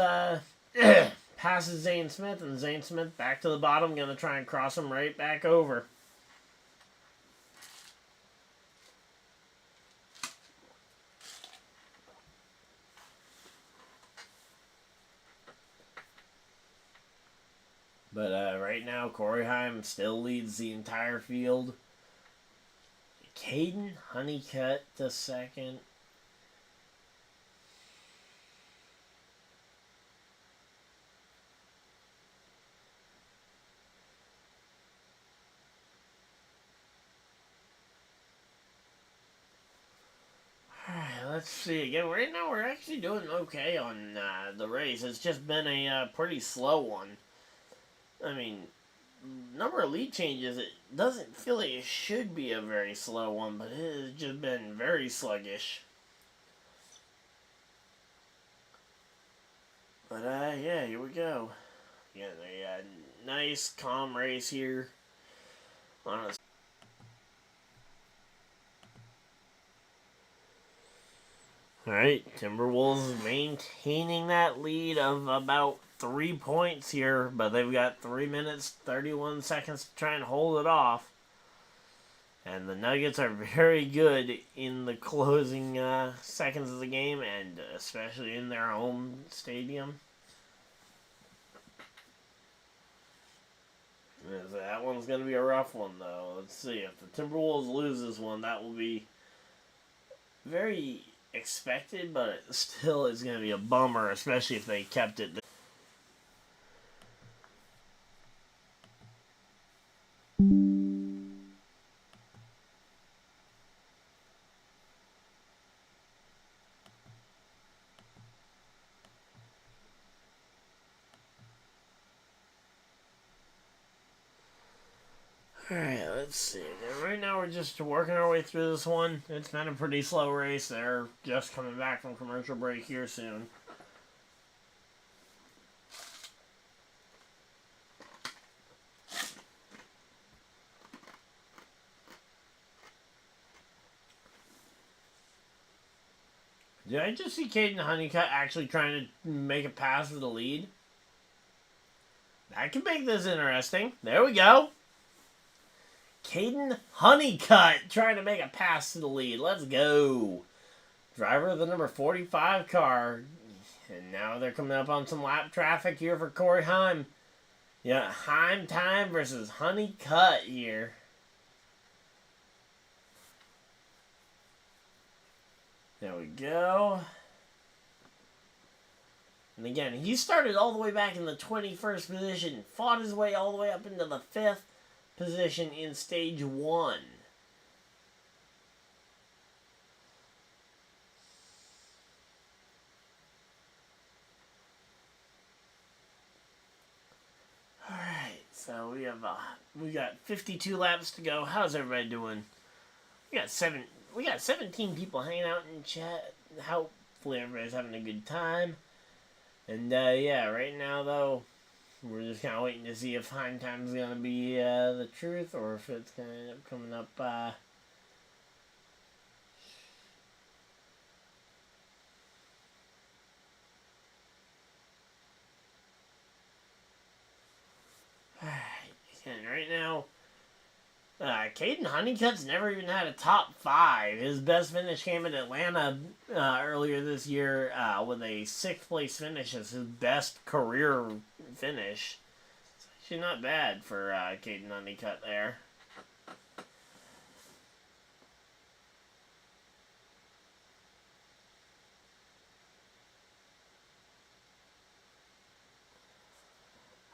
passes Zane Smith, and Zane Smith back to the bottom, gonna try and cross him right back over. But right now, Corey Heim still leads the entire field. Caden Honeycutt to second. Alright, let's see again. Right now, we're actually doing okay on the race. It's just been a pretty slow one. I mean, number of lead changes, it doesn't feel like it should be a very slow one, but it has just been very sluggish. But, yeah, here we go. Again, a nice, calm race here. Honestly. Alright, Timberwolves maintaining that lead of about 3 points here, but they've got 3 minutes, 31 seconds to try and hold it off. And the Nuggets are very good in the closing seconds of the game, and especially in their home stadium. That one's going to be a rough one, though. Let's see. If the Timberwolves lose this one, that will be very expected, but it still is going to be a bummer, especially if they kept it. Alright, let's see. Right now we're just working our way through this one. It's been a pretty slow race. They're just coming back from commercial break here soon. Did I just see Caden Honeycutt actually trying to make a pass for the lead? That could make this interesting. There we go. Caden Honeycutt trying to make a pass to the lead. Let's go. Driver of the number 45 car. And now they're coming up on some lap traffic here for Corey Heim. Yeah, Heim time versus Honeycutt here. There we go. And again, he started all the way back in the 21st position. Fought his way all the way up into the 5th position in stage 1. So we got 52 laps to go. How's everybody doing? We got 17 people hanging out in chat. Hopefully everybody's having a good time. And yeah, right now though, we're just kind of waiting to see if Heim Time's gonna be the truth, or if it's gonna end up coming up. And right now, Caden Honeycutt's never even had a top 5. His best finish came at Atlanta earlier this year with a 6th place finish as his best career finish. It's actually not bad for Caden Honeycutt there.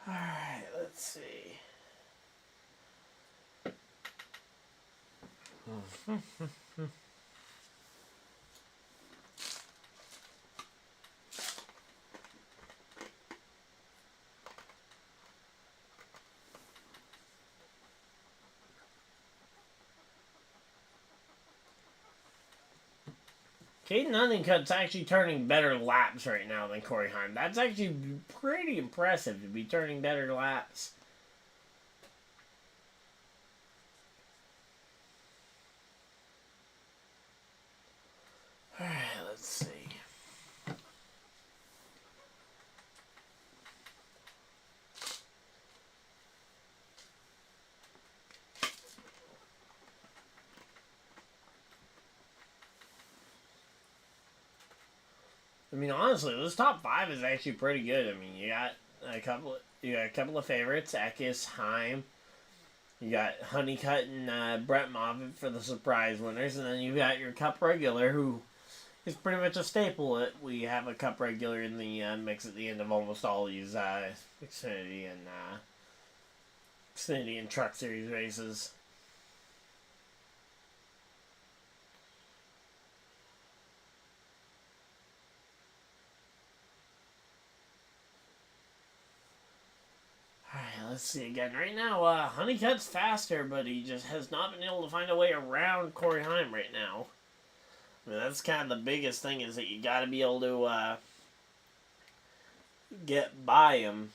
Alright, let's see. Caden Honeycutt's actually turning better laps right now than Corey Heim. That's actually pretty impressive to be turning better laps. Alright, let's see. I mean, honestly, this top 5 is actually pretty good. I mean, you got a couple of favorites, Eckes, Heim. You got Honeycutt and Brett Moffitt for the surprise winners, and then you got your Cup regular, who is pretty much a staple. We have a Cup regular in the mix at the end of almost all these Xfinity and Truck Series races. Let's see again. Right now, Honeycutt's faster, but he just has not been able to find a way around Corey Heim right now. I mean, that's kind of the biggest thing, is that you got to be able to get by him.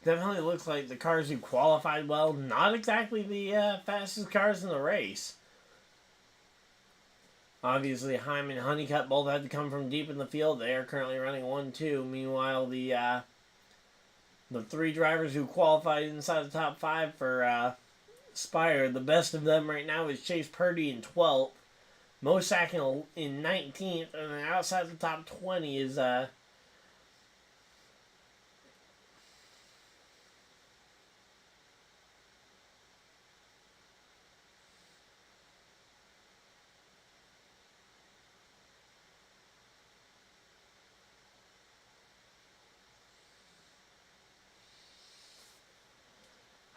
Definitely looks like the cars who qualified well, not exactly the fastest cars in the race. Obviously, Heim and Honeycutt both had to come from deep in the field. They are currently running 1-2. Meanwhile, the 3 drivers who qualified inside the top 5 for Spire, the best of them right now is Chase Purdy in 12th, Mosak in 19th, and then outside the top 20 is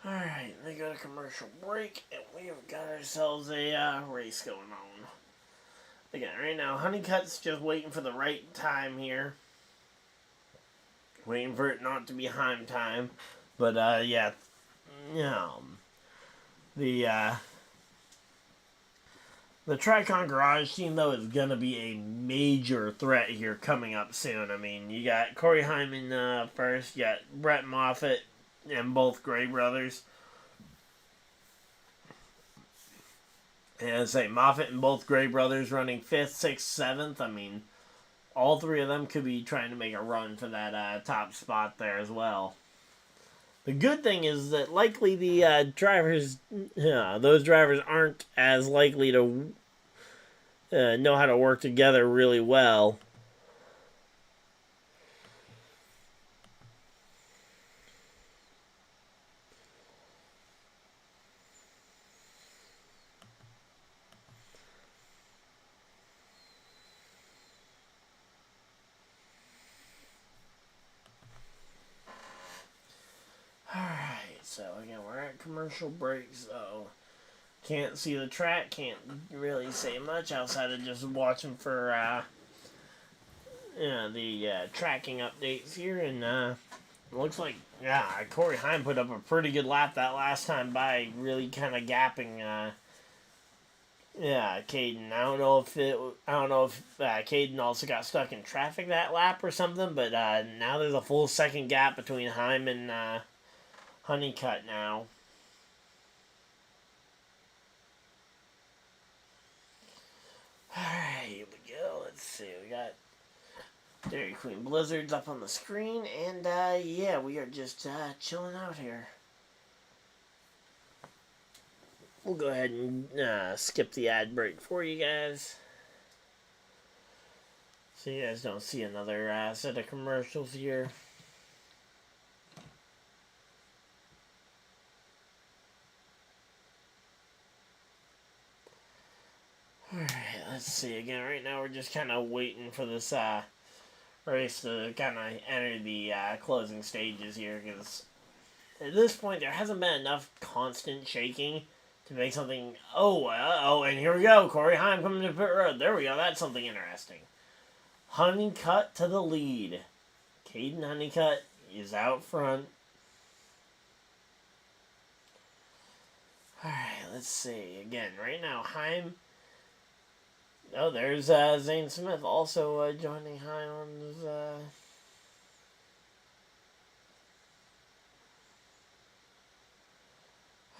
Alright, they got a commercial break, and we have got ourselves a race going on. Again, right now, Honeycutt's just waiting for the right time here. Waiting for it not to be Heim time. But, yeah. The Tricon Garage team, though, is going to be a major threat here coming up soon. I mean, you got Corey Heim in first, you got Brett Moffitt, and both Gray brothers. And I say Moffitt and both Gray brothers running 5th, 6th, 7th. I mean, all three of them could be trying to make a run for that top spot there as well. The good thing is that likely the drivers, those drivers aren't as likely to know how to work together really well. Alright, so again, we're at commercial break, so can't see the track, can't really say much outside of just watching for the tracking updates here, and it looks like, Corey Heim put up a pretty good lap that last time by, really kind of gapping, Caden. I don't know if Caden also got stuck in traffic that lap or something, but now there's a full second gap between Heim and Honeycutt now. Alright, here we go. Let's see. We got Dairy Queen Blizzards up on the screen, and we are just chilling out here. We'll go ahead and skip the ad break for you guys, so you guys don't see another set of commercials here. Alright, let's see. Again, right now we're just kind of waiting for this race to kind of enter the closing stages here, because at this point there hasn't been enough constant shaking to make something. And here we go. Corey Heim coming to pit road. There we go. That's something interesting. Honeycutt to the lead. Caden Honeycutt is out front. Alright, let's see. Again, right now, Heim. Oh, there's Zane Smith also joining Heim on his.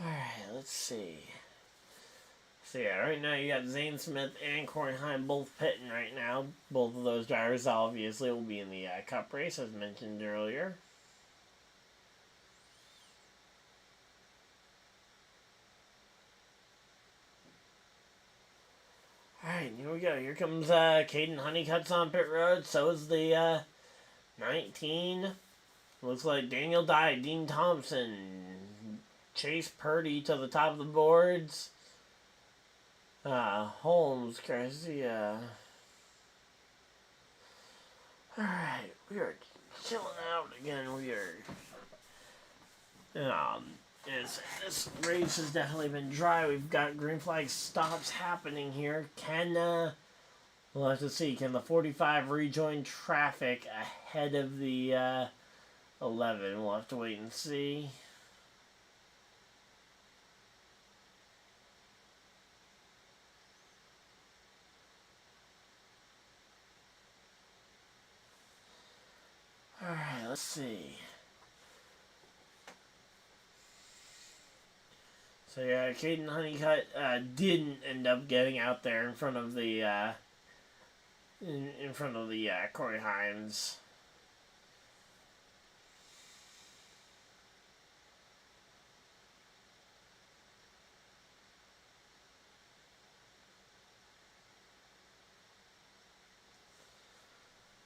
Alright, let's see. So right now you got Zane Smith and Corey Heim both pitting right now. Both of those drivers obviously will be in the Cup race, as mentioned earlier. Alright, here we go. Here comes Caden Honeycutt's on pit road. So is the 19. Looks like Daniel Dye, Dean Thompson, Chase Purdy to the top of the boards. Holmes, Garcia. Alright, we are chilling out again. We are. This race has definitely been dry. We've got green flag stops happening here. We'll have to see. Can the 45 rejoin traffic ahead of the 11? We'll have to wait and see. Alright, let's see. So Caden Honeycutt didn't end up getting out there in front of the Corey Heims.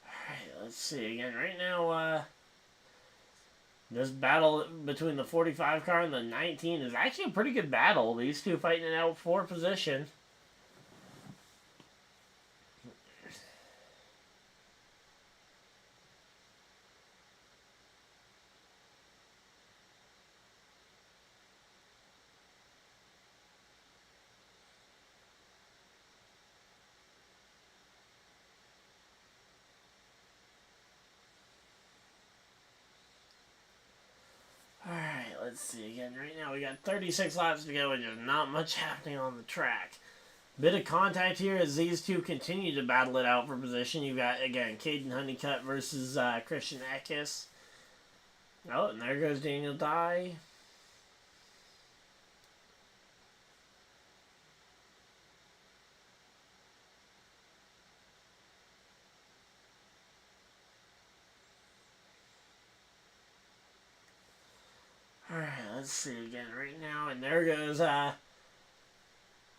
Alright, let's see again. Right now, this battle between the 45 car and the 19 is actually a pretty good battle. These two fighting it out for position. Let's see again. Right now we got 36 laps to go and there's not much happening on the track. Bit of contact here as these two continue to battle it out for position. You've got, again, Caden Honeycutt versus Christian Eckes. Oh, and there goes Daniel Dye. let's see again right now. And there goes,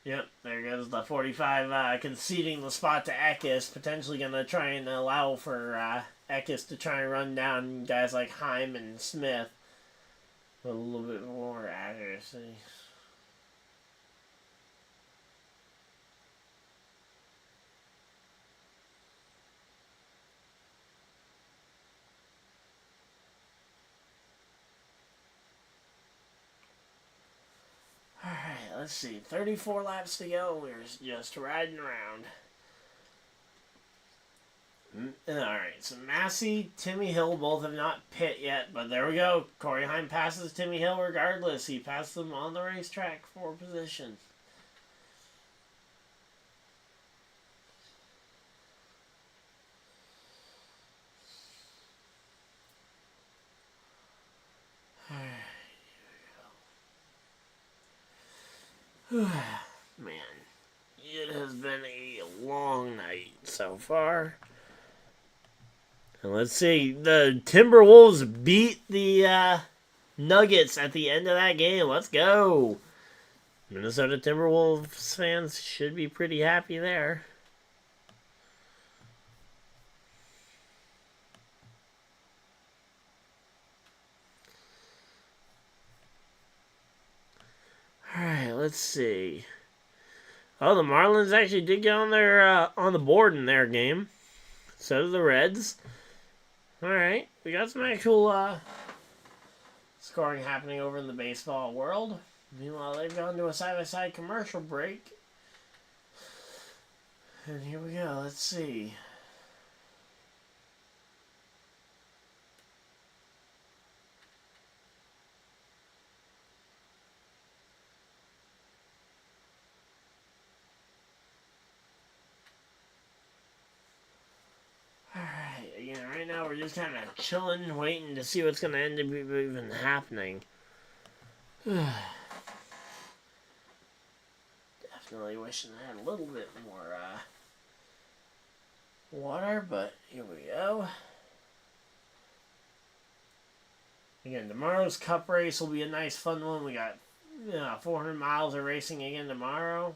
yep, there goes the 45 conceding the spot to Eckes. Potentially going to try and allow for Eckes to try and run down guys like Heim and Smith with a little bit more accuracy. Alright, let's see. 34 laps to go. We're just riding around. Alright, so Massey, Timmy Hill both have not pit yet, but there we go. Corey Heim passes Timmy Hill regardless. He passed them on the racetrack for position. Man, it has been a long night so far. And let's see, the Timberwolves beat the Nuggets at the end of that game. Let's go. Minnesota Timberwolves fans should be pretty happy there. Alright, let's see. Oh, the Marlins actually did get on their on the board in their game. So did the Reds. Alright, we got some actual scoring happening over in the baseball world. Meanwhile, they've gone to a side-by-side commercial break. And here we go, let's see. Right now we're just kind of chilling, waiting to see what's going to end up even happening. Definitely wishing I had a little bit more water, but here we go. Again, tomorrow's Cup race will be a nice fun one. We got 400 miles of racing again tomorrow.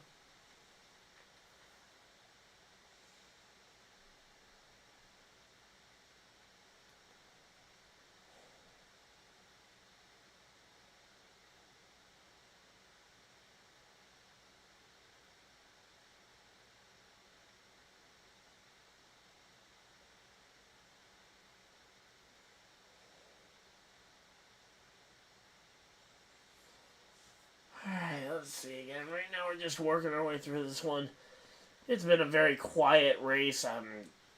Let's see again. Right now we're just working our way through this one. It's been a very quiet race. I'm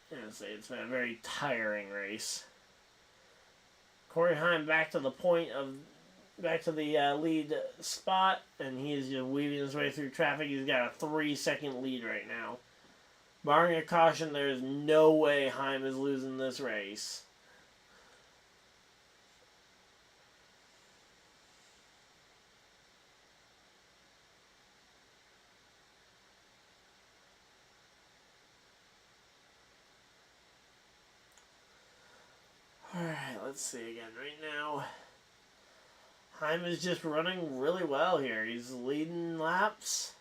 going to say it's been a very tiring race. Corey Heim back to the lead spot, and he's just weaving his way through traffic. He's got a 3-second lead right now. Barring a caution, there's no way Heim is losing this race. Alright, let's see again. Right now, Heim is just running really well here. He's leading laps.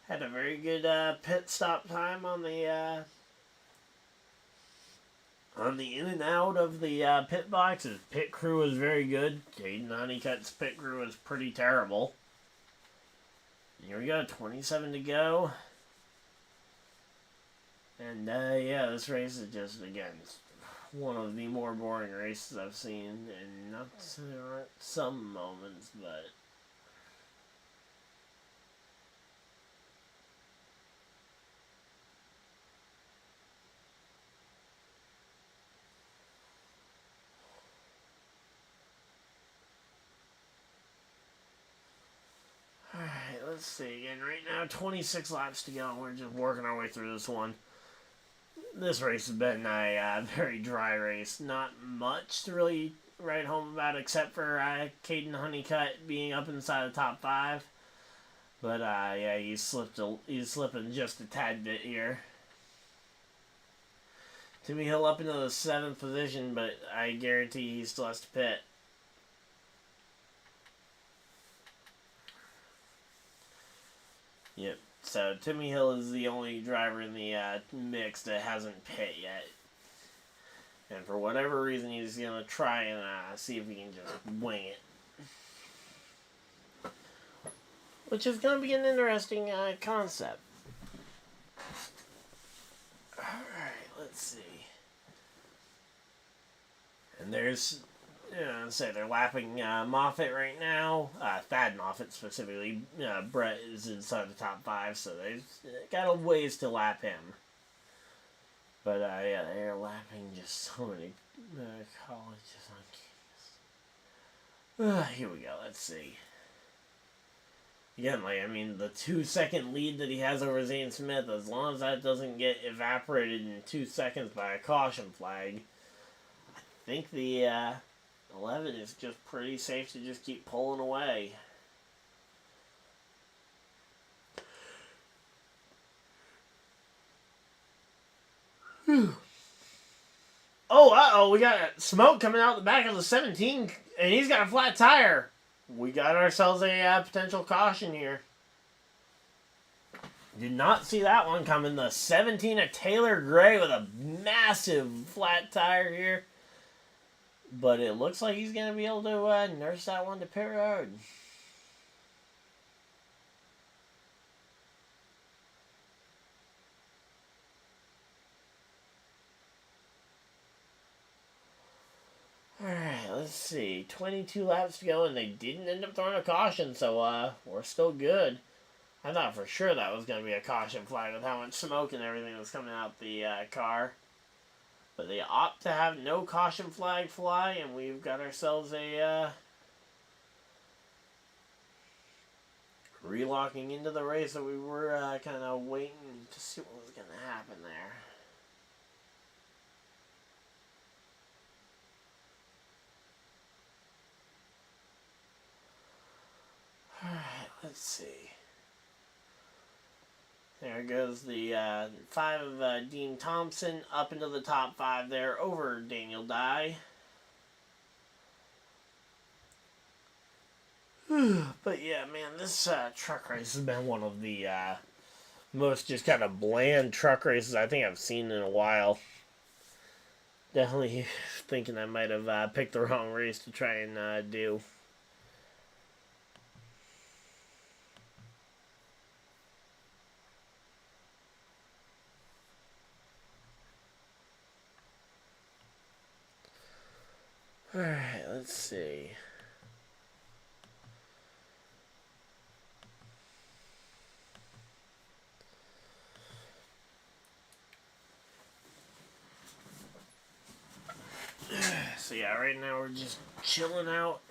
Had a very good pit stop time on the in and out of the pit box. His pit crew was very good. Caden Honeycutt's pit crew was pretty terrible. Here we go, 27 to go. And yeah, this race is just, again, one of the more boring races I've seen, and not some moments, but alright, let's see again. Right now, 26 laps to go, and we're just working our way through this one. This race has been a very dry race. Not much to really write home about, except for Caden Honeycutt being up inside the top 5. But yeah, he's slipping just a tad bit here. Timmy Hill up into the 7th position, but I guarantee he still has to pit. Yep. So Timmy Hill is the only driver in the mix that hasn't pit yet. And for whatever reason, he's going to try and see if he can just wing it. Which is going to be an interesting concept. Alright, let's see. And there's, say they're lapping Moffitt right now. Thad Moffitt specifically. Brett is inside the top 5, so they've got a ways to lap him. But yeah, they're lapping just so many colleges on campus. Here we go, let's see. Again, like, I mean, the 2-second lead that he has over Zane Smith, as long as that doesn't get evaporated in 2 seconds by a caution flag, I think the 11 is just pretty safe to just keep pulling away. Oh, we got smoke coming out the back of the 17, and he's got a flat tire. We got ourselves a potential caution here. Did not see that one coming. The 17 of Taylor Gray with a massive flat tire here. But it looks like he's going to be able to nurse that one to pit road. Alright, let's see. 22 laps to go, and they didn't end up throwing a caution, so we're still good. I thought for sure that was going to be a caution flag with how much smoke and everything was coming out the car. But they opt to have no caution flag fly, and we've got ourselves a relocking into the race that we were kind of waiting to see what was going to happen there. Alright, let's see. There goes the 5 of Dean Thompson up into the top 5 there over Daniel Dye. But yeah, man, this truck race has been one of the most just kind of bland truck races I think I've seen in a while. Definitely thinking I might have picked the wrong race to try and do. Alright, let's see. So yeah, right now we're just chilling out.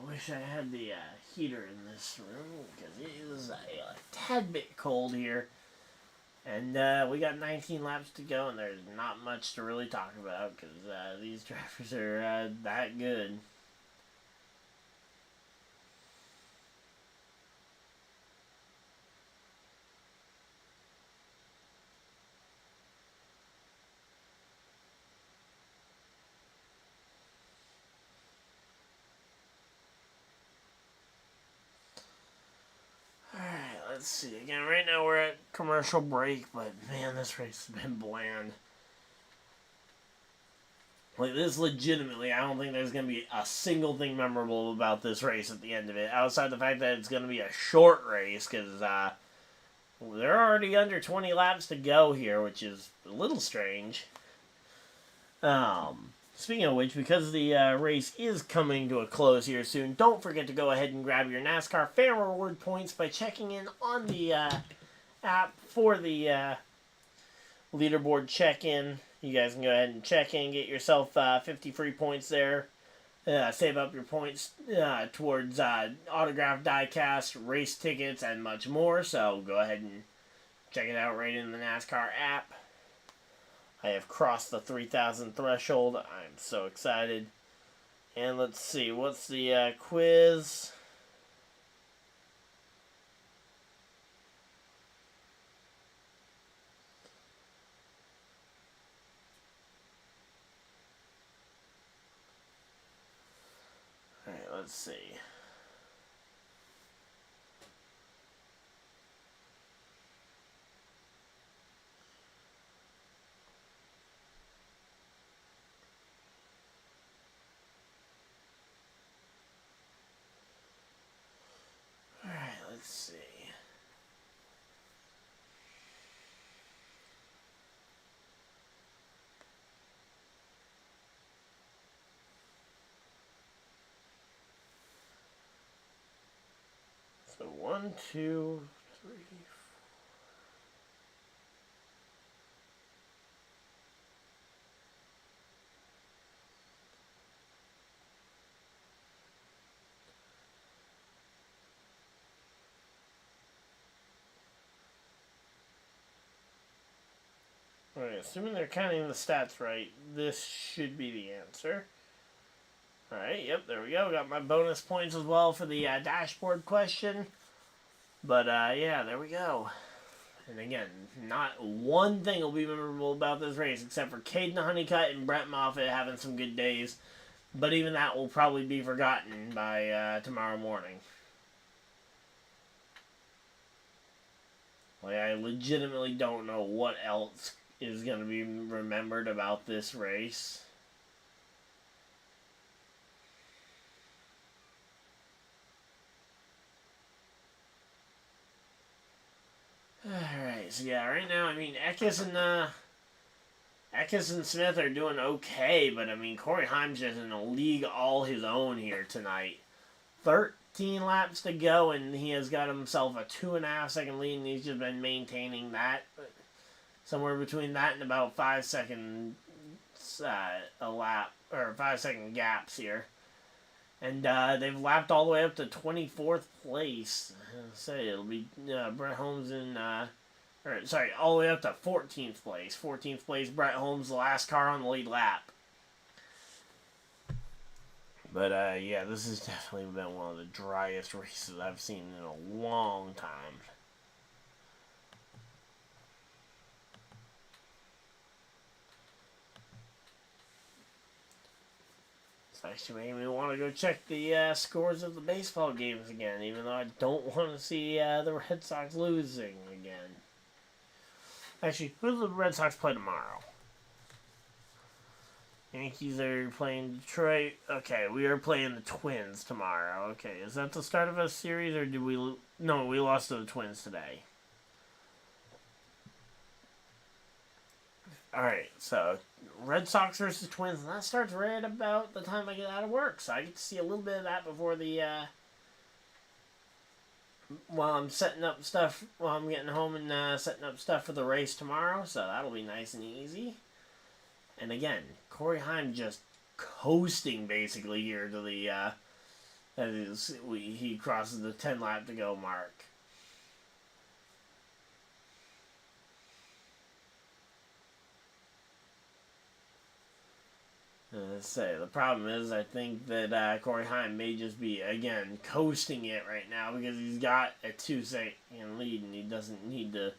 Wish I had the heater in this room because it is a tad bit cold here. And we got 19 laps to go, and there's not much to really talk about because these drivers are that good. Let's see. Again, right now we're at commercial break, but man, this race has been bland. Like, this legitimately, I don't think there's going to be a single thing memorable about this race at the end of it, outside the fact that it's going to be a short race, because they're already under 20 laps to go here, which is a little strange. Speaking of which, because the race is coming to a close here soon, don't forget to go ahead and grab your NASCAR Fan Reward points by checking in on the app for the leaderboard check-in. You guys can go ahead and check in, get yourself 50 free points there. Save up your points towards autographed diecast, race tickets, and much more. So go ahead and check it out right in the NASCAR app. I have crossed the 3,000 threshold. I'm so excited. And let's see, what's the quiz? Alright, let's see. 1, 2, 3, 4. Alright, assuming they're counting the stats right, this should be the answer. Alright, yep, there we go. Got my bonus points as well for the dashboard question. But, yeah, there we go. And again, not one thing will be memorable about this race except for Caden Honeycutt and Brett Moffitt having some good days. But even that will probably be forgotten by tomorrow morning. Like, I legitimately don't know what else is going to be remembered about this race. Alright, so yeah, right now, I mean, Eckes and Smith are doing okay, but I mean, Corey Heim's just in a league all his own here tonight. 13 laps to go, and he has got himself a 2.5 second lead, and he's just been maintaining that. Somewhere between that and about 5 seconds a lap, or 5 second gaps here. And they've lapped all the way up to 24th place. I'll say it'll be Brett Holmes in, all the way up to 14th place. 14th place, Brett Holmes, the last car on the lead lap. But yeah, this has definitely been one of the driest races I've seen in a long time. Actually made me want to go check the scores of the baseball games again, even though I don't want to see the Red Sox losing again. Actually, who do the Red Sox play tomorrow? Yankees are playing Detroit. Okay, we are playing the Twins tomorrow. Okay, is that the start of a series, or did we... No, we lost to the Twins today. Alright, so Red Sox versus Twins, and that starts right about the time I get out of work. So I get to see a little bit of that before the, while I'm setting up stuff, while I'm getting home and setting up stuff for the race tomorrow. So that'll be nice and easy. And again, Corey Heim just coasting basically here to the, he crosses the 10 lap to go mark. Let's say the problem is I think that Corey Heim may just be again coasting it right now because he's got a 2-second lead and he doesn't need to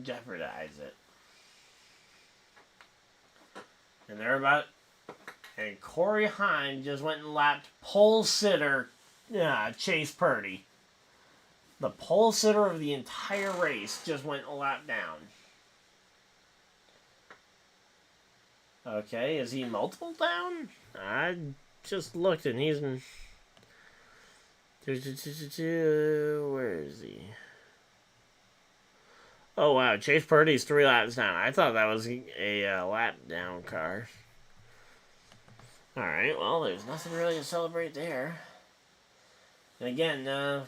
jeopardize it. And and Corey Heim just went and lapped pole sitter Chase Purdy. The pole sitter of the entire race just went a lap down. Okay, is he multiple down? I just looked and he's in... Where is he? Oh, wow. Chase Purdy's 3 laps down. I thought that was a lap down car. Alright, well, there's nothing really to celebrate there. And again,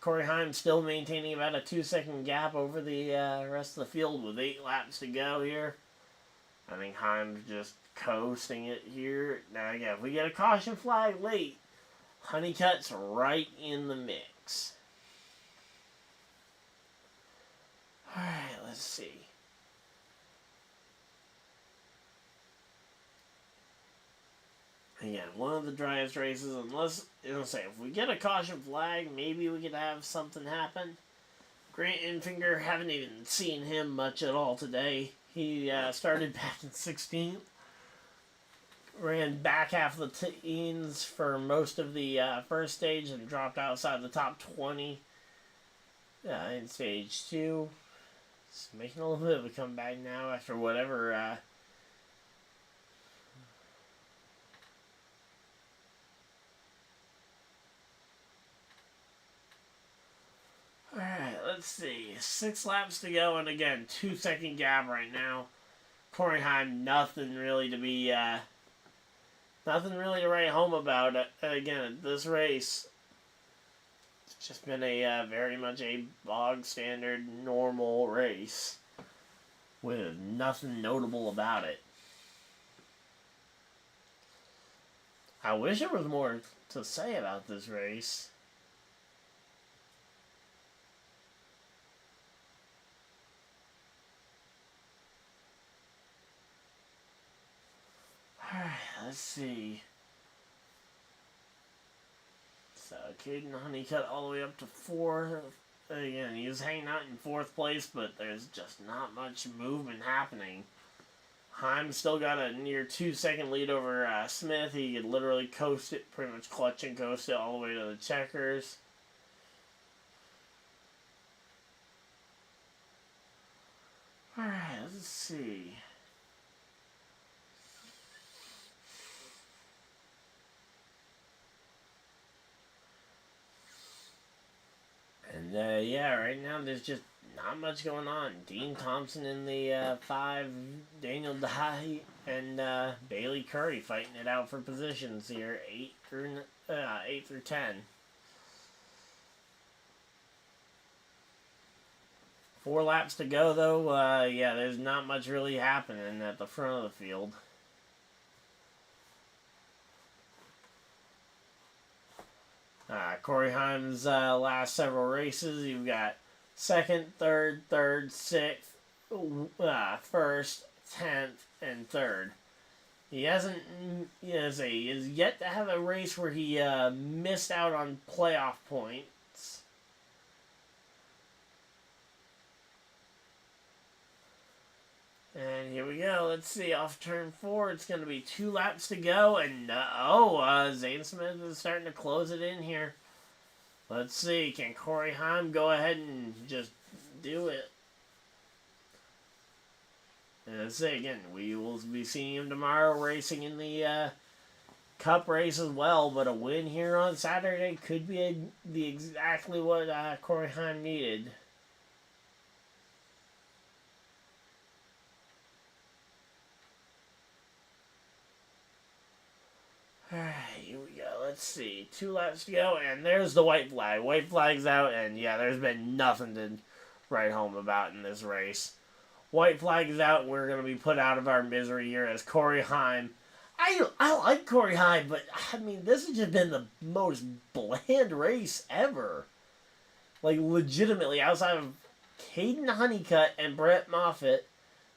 Corey Heim still maintaining about a 2-second gap over the rest of the field with 8 laps to go here. I think Heim's just coasting it here. Now, again, if we get a caution flag late, Honeycutt's right in the mix. Alright, let's see. Again, one of the driest races, unless, if we get a caution flag, maybe we could have something happen. Grant Enfinger, haven't even seen him much at all today. He started back in 16th. Ran back half of the teens for most of the first stage and dropped outside the top 20 in stage 2. He's making a little bit of a comeback now after whatever... Alright, let's see. 6 laps to go, and again, 2-second gap right now. Corey Heim, nothing really to be, nothing really to write home about. Again, this race, It's just been a very much a bog standard normal race with nothing notable about it. I wish there was more to say about this race. Alright, let's see. So, Caden Honeycutt all the way up to 4th. Again, he was hanging out in 4th place, but there's just not much movement happening. Heim still got a near 2-second lead over Smith. He could literally coast it, pretty much clutch and coast it all the way to the checkers. Alright, let's see. And yeah, right now there's just not much going on. Dean Thompson in the 5, Daniel Dye and Bailey Curry fighting it out for positions here, 8 through 10. 4 laps to go though. Yeah, there's not much really happening at the front of the field. Corey Heim's last several races, you've got 2nd, 3rd, 6th, 1st, 10th, and 3rd. He hasn't, he has yet to have a race where he missed out on playoff points. And here we go. Let's see. Off turn 4, it's going to be 2 laps to go. And, Zane Smith is starting to close it in here. Let's see. Can Corey Heim go ahead and just do it? And let's say again, we will be seeing him tomorrow racing in the Cup race as well. But a win here on Saturday could be exactly what Corey Heim needed. Alright, here we go. Let's see. 2 laps to go, and there's the white flag. White flag's out, and yeah, there's been nothing to write home about in this race. White flag is out, and we're going to be put out of our misery here as Corey Heim. I like Corey Heim, but, I mean, this has just been the most bland race ever. Like, legitimately, outside of Caden Honeycutt and Brett Moffitt,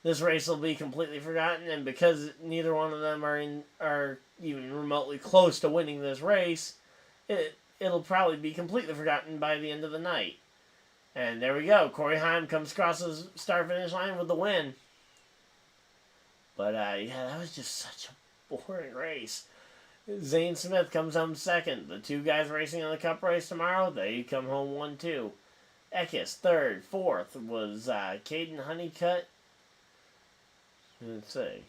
this race will be completely forgotten, and because neither one of them are even remotely close to winning this race, it'll probably be completely forgotten by the end of the night. And there we go. Corey Heim comes across the start-finish line with the win. But, yeah, that was just such a boring race. Zane Smith comes home 2nd. The 2 guys racing in the Cup race tomorrow, they come home 1-2. Eckes, 3rd. 4th was Caden Honeycutt. Let's see.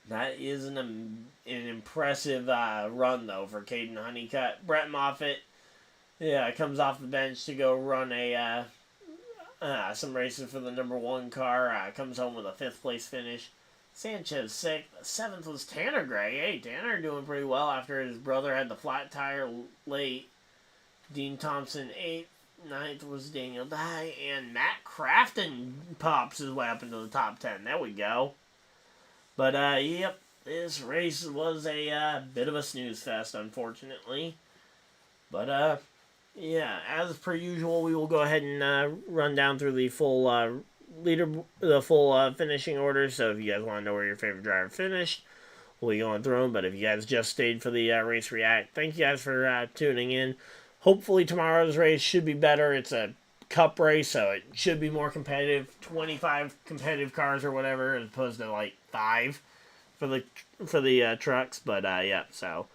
That is an impressive run, though, for Caden Honeycutt. Brett Moffitt, yeah, comes off the bench to go run some races for the number 1 car. Comes home with a 5th place finish. Sanchez 6th. 7th was Tanner Gray. Hey, Tanner doing pretty well after his brother had the flat tire late. Dean Thompson 8th. 9th was Daniel Dye, and Matt Crafton pops his way up into the top 10. There we go. But, yep, this race was a bit of a snooze fest, unfortunately. But, yeah, as per usual, we will go ahead and run down through the full finishing order. So if you guys want to know where your favorite driver finished, we'll be going through them. But if you guys just stayed for the Race React, thank you guys for tuning in. Hopefully tomorrow's race should be better. It's a Cup race, so it should be more competitive. 25 competitive cars or whatever, as opposed to like 5 for the trucks. But yeah, so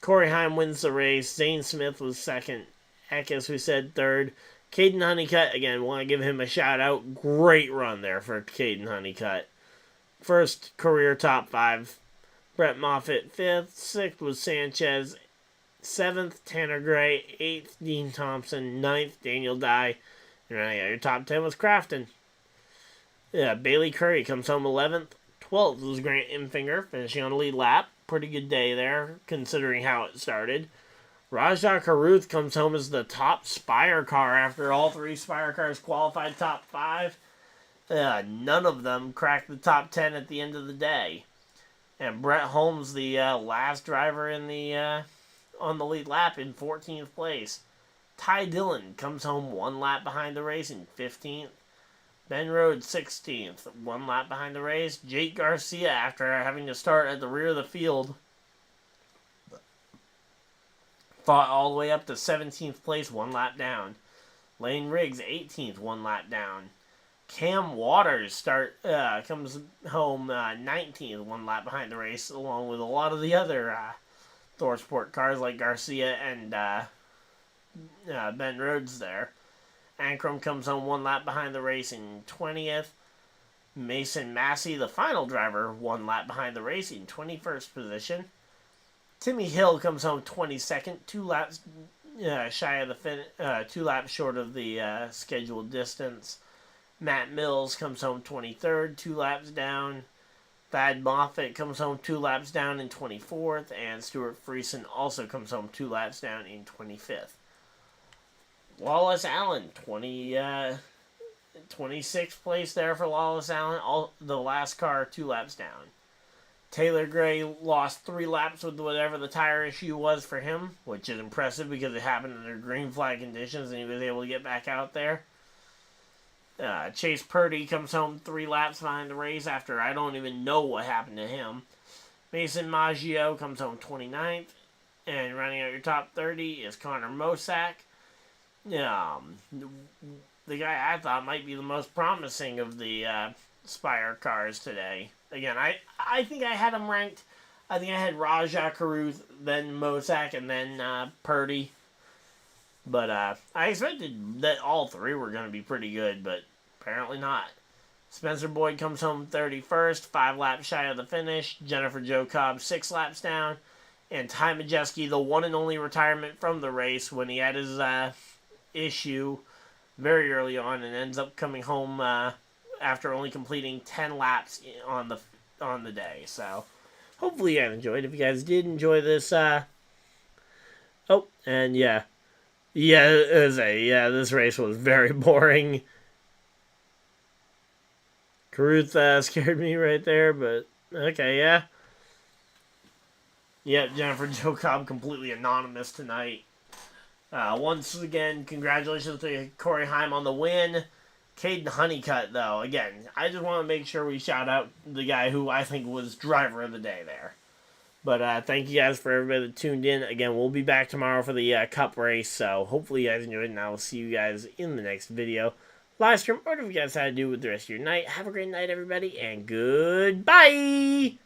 Corey Heim wins the race. Zane Smith was 2nd. Eckes, we said, 3rd. Caden Honeycutt, again, want to give him a shout out. Great run there for Caden Honeycutt. 1st career top 5. Brett Moffitt 5th. 6th was Sanchez. 7th, Tanner Gray. 8th, Dean Thompson. 9th, Daniel Dye. And yeah, your top 10 was Crafton. Yeah, Bailey Curry comes home 11th. 12th was Grant Imfinger, finishing on the lead lap. Pretty good day there, considering how it started. RaJahCaruth comes home as the top Spire car after all 3 Spire cars qualified top 5. None of them cracked the top 10 at the end of the day. And Brett Holmes, the last driver in the on the lead lap, in 14th place. Ty Dillon comes home 1 lap behind the race in 15th. Ben Rhodes 16th, 1 lap behind the race. Jake Garcia, after having to start at the rear of the field, fought all the way up to 17th place, 1 lap down. Lane Riggs 18th, 1 lap down. Cam Waters comes home 19th, 1 lap behind the race, along with a lot of the other ThorSport cars like Garcia and Ben Rhodes there. Ankrum comes home 1 lap behind the race in 20th. Mason Massey, the final driver, 1 lap behind the race in 21st position. Timmy Hill comes home 22nd, 2 laps shy of the 2 laps short of the scheduled distance. Matt Mills comes home 23rd, 2 laps down. Thad Moffitt comes home 2 laps down in 24th, and Stuart Friesen also comes home 2 laps down in 25th. Wallace Allen, 26th place there for Wallace Allen, the last car 2 laps down. Taylor Gray lost 3 laps with whatever the tire issue was for him, which is impressive because it happened under green flag conditions and he was able to get back out there. Chase Purdy comes home 3 laps behind the race after I don't even know what happened to him. Mason Maggio comes home 29th, and running out your top 30 is Connor Mosack. The guy I thought might be the most promising of the Spire cars today. Again, I think I had him ranked. I think I had RaJahCaruth, then Mosack, and then Purdy. But I expected that all 3 were going to be pretty good, but apparently not. Spencer Boyd comes home 31st, 5 laps shy of the finish. Jennifer Jo Cobb 6 laps down. And Ty Majeski, the one and only retirement from the race when he had his issue very early on, and ends up coming home after only completing 10 laps on the day. So hopefully you guys enjoyed. If you guys did enjoy this, this race was very boring. Caruth scared me right there, but okay, yeah. Yep, Jennifer Jo Cobb completely anonymous tonight. Once again, congratulations to Corey Heim on the win. Caden Honeycutt, though, again, I just want to make sure we shout out the guy who I think was driver of the day there. But thank you guys for everybody that tuned in. Again, we'll be back tomorrow for the Cup race, so hopefully you guys enjoyed, and I will see you guys in the next video. Livestream, or whatever you guys had to do with the rest of your night. Have a great night, everybody, and goodbye!